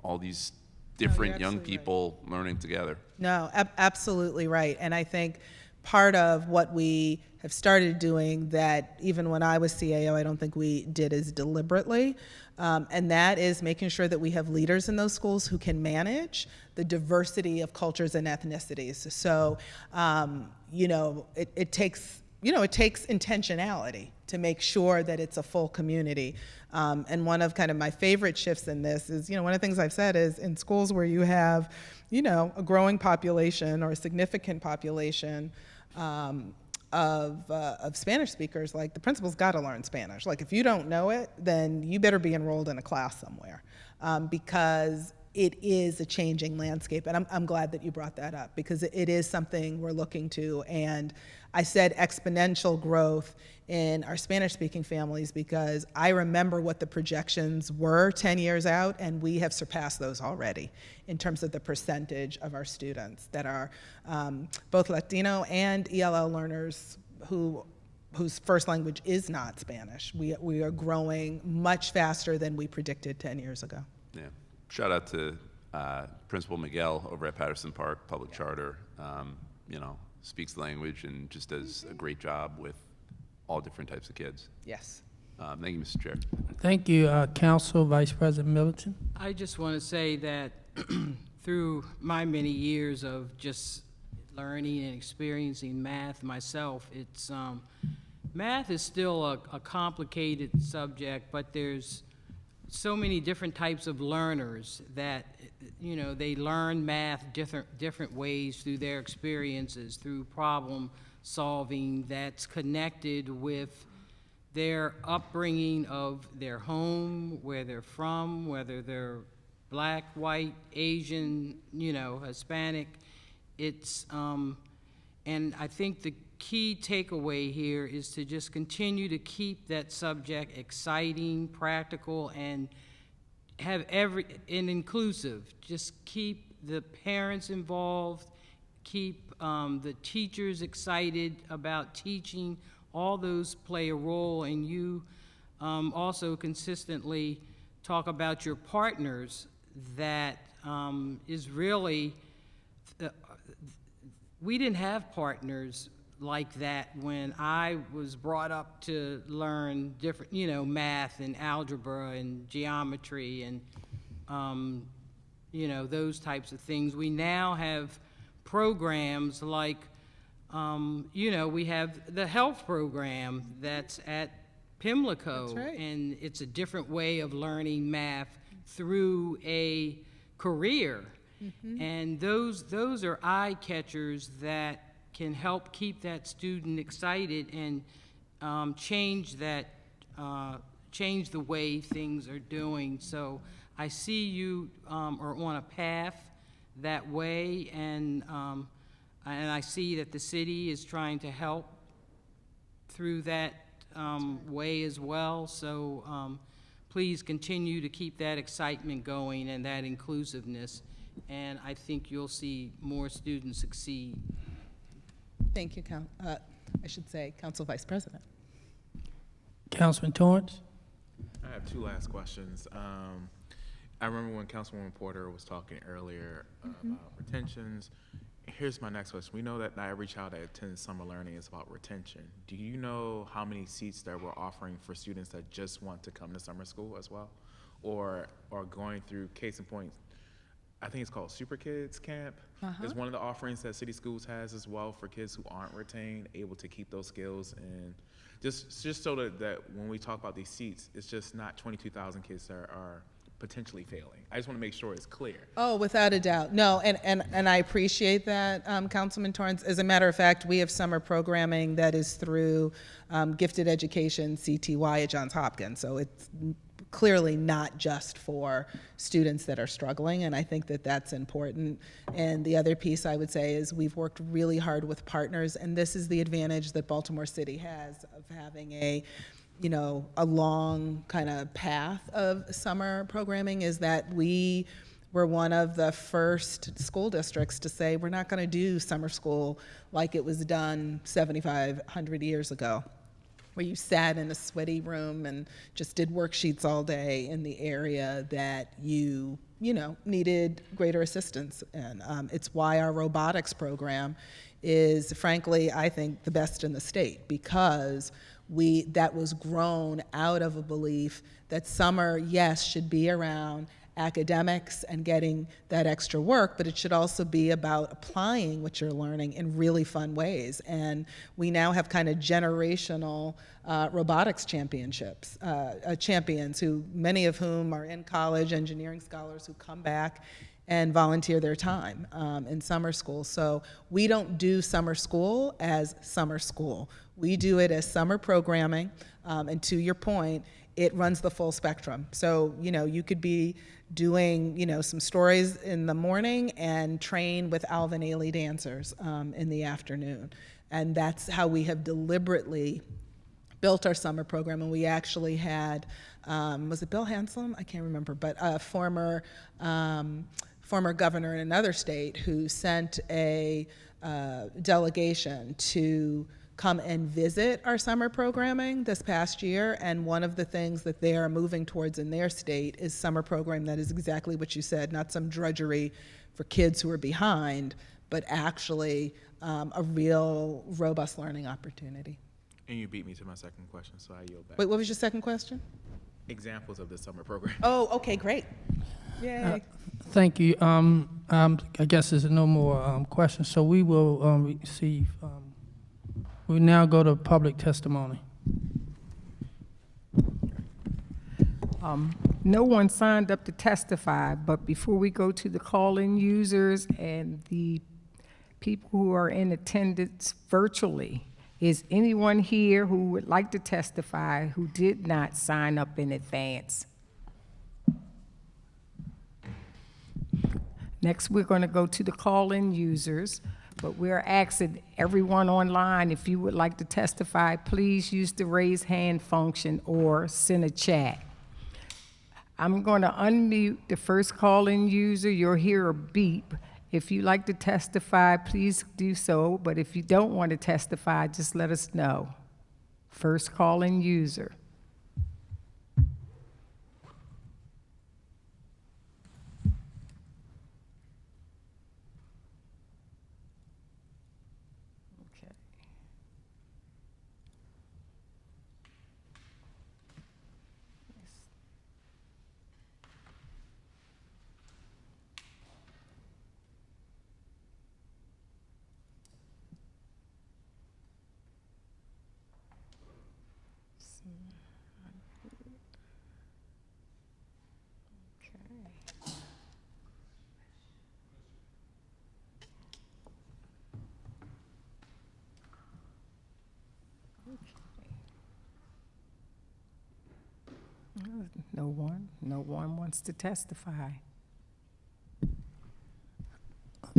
all these different young absolutely right. people learning together. No, absolutely right. And I think part of what we have started doing that even when I was CAO, I don't think we did as deliberately, and that is making sure that we have leaders in those schools who can manage the diversity of cultures and ethnicities. So, it takes intentionality to make sure that it's a full community. And one of kind of my favorite shifts in this is, one of the things I've said is in schools where you have, a growing population or a significant population of Spanish speakers, like the principal's got to learn Spanish. Like if you don't know it, then you better be enrolled in a class somewhere, because it is a changing landscape. And I'm glad that you brought that up, because it is something we're looking to. And I said exponential growth in our Spanish-speaking families because I remember what the projections were 10 years out, and we have surpassed those already in terms of the percentage of our students that are both Latino and ELL learners whose first language is not Spanish. We are growing much faster than we predicted 10 years ago. Yeah. Shout out to Principal Miguel over at Patterson Park Public Charter. Speaks the language and just does a great job with all different types of kids. Yes. Thank you, Mr. Chair. Thank you, Council Vice President Middleton. I just want to say that through my many years of just learning and experiencing math myself, it's math is still a complicated subject, but there's so many different types of learners that they learn math different ways through their experiences, through problem solving that's connected with their upbringing of their home, where they're from, whether they're black, white, Asian, Hispanic. It's and I think the key takeaway here is to just continue to keep that subject exciting, practical, and have and inclusive. Just keep the parents involved, keep the teachers excited about teaching. All those play a role, and you also consistently talk about your partners. That is really, we didn't have partners like that when I was brought up to learn different, math and algebra and geometry and, those types of things. We now have programs like, we have the health program that's at Pimlico. That's right. And it's a different way of learning math through a career. And those are eye catchers that can help keep that student excited and change the way things are doing. So I see you are on a path that way, and I see that the city is trying to help through that way as well. So please continue to keep that excitement going and that inclusiveness, and I think you'll see more students succeed. Thank you, I should say, Council Vice President. Councilman Torrance? I have two last questions. I remember when Councilwoman Porter was talking earlier about retentions. Here's my next question. We know that not every child that attends summer learning is about retention. Do you know how many seats that we're offering for students that just want to come to summer school as well? Or going through, case in point, I think it's called Super Kids Camp. It's one of the offerings that City Schools has as well for kids who aren't retained, able to keep those skills, and just so that when we talk about these seats, it's just not 22,000 kids that are potentially failing. I just want to make sure it's clear. Oh, without a doubt. No, and I appreciate that, Councilman Torrance. As a matter of fact, we have summer programming that is through Gifted Education, CTY at Johns Hopkins. So it's clearly not just for students that are struggling, and I think that that's important. And the other piece I would say is we've worked really hard with partners, and this is the advantage that Baltimore City has of having a long kind of path of summer programming, is that we were one of the first school districts to say we're not going to do summer school like it was done 7,500 years ago, where you sat in a sweaty room and just did worksheets all day in the area that you needed greater assistance. And it's why our robotics program is, frankly, I think, the best in the state, because that was grown out of a belief that summer, yes, should be around academics and getting that extra work, but it should also be about applying what you're learning in really fun ways. And we now have kind of generational robotics champions, who many of whom are in college, engineering scholars who come back and volunteer their time in summer school. So we don't do summer school as summer school. We do it as summer programming, and to your point, it runs the full spectrum. So, you could be doing, some stories in the morning and train with Alvin Ailey dancers in the afternoon. And that's how we have deliberately built our summer program. And we actually had, was it Bill Hanslem? I can't remember, but a former governor in another state who sent a delegation to come and visit our summer programming this past year, and one of the things that they are moving towards in their state is summer program that is exactly what you said, not some drudgery for kids who are behind, but actually a real robust learning opportunity. And you beat me to my second question, so I yield back. Wait, what was your second question? Examples of the summer program. Oh, okay, great. Yay. Thank you. I guess there's no more questions, so we will receive. We now go to public testimony. No one signed up to testify, but before we go to the call-in users and the people who are in attendance virtually, is anyone here who would like to testify who did not sign up in advance? Next, we're going to go to the call-in users, but we're asking everyone online, if you would like to testify, please use the raise hand function or send a chat. I'm going to unmute the first calling user. You'll hear a beep. If you'd like to testify, please do so, but if you don't want to testify, just let us know. First calling user. Okay. No one wants to testify.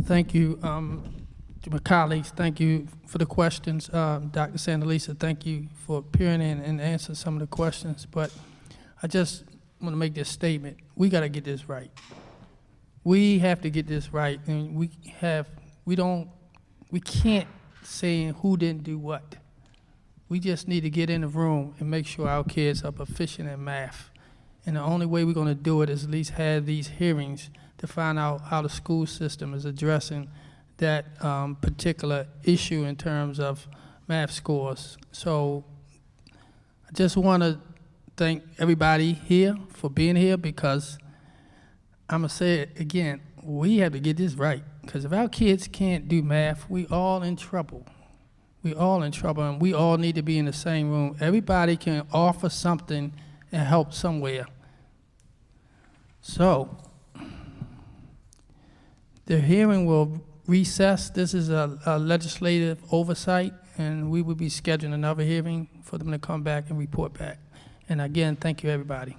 Thank you, to my colleagues. Thank you for the questions. Dr. Sandalisa, thank you for appearing in and answering some of the questions. But I just want to make this statement. We got to get this right. We have to get this right, and we can't say who didn't do what. We just need to get in the room and make sure our kids are proficient in math. And the only way we're going to do it is at least have these hearings to find out how the school system is addressing that particular issue in terms of math scores. So I just want to thank everybody here for being here, because I'm going to say it again, we have to get this right. Because if our kids can't do math, we all in trouble. We all in trouble, and we all need to be in the same room. Everybody can offer something and help somewhere. So the hearing will recess. This is a legislative oversight, and we will be scheduling another hearing for them to come back and report back. And again, thank you, everybody.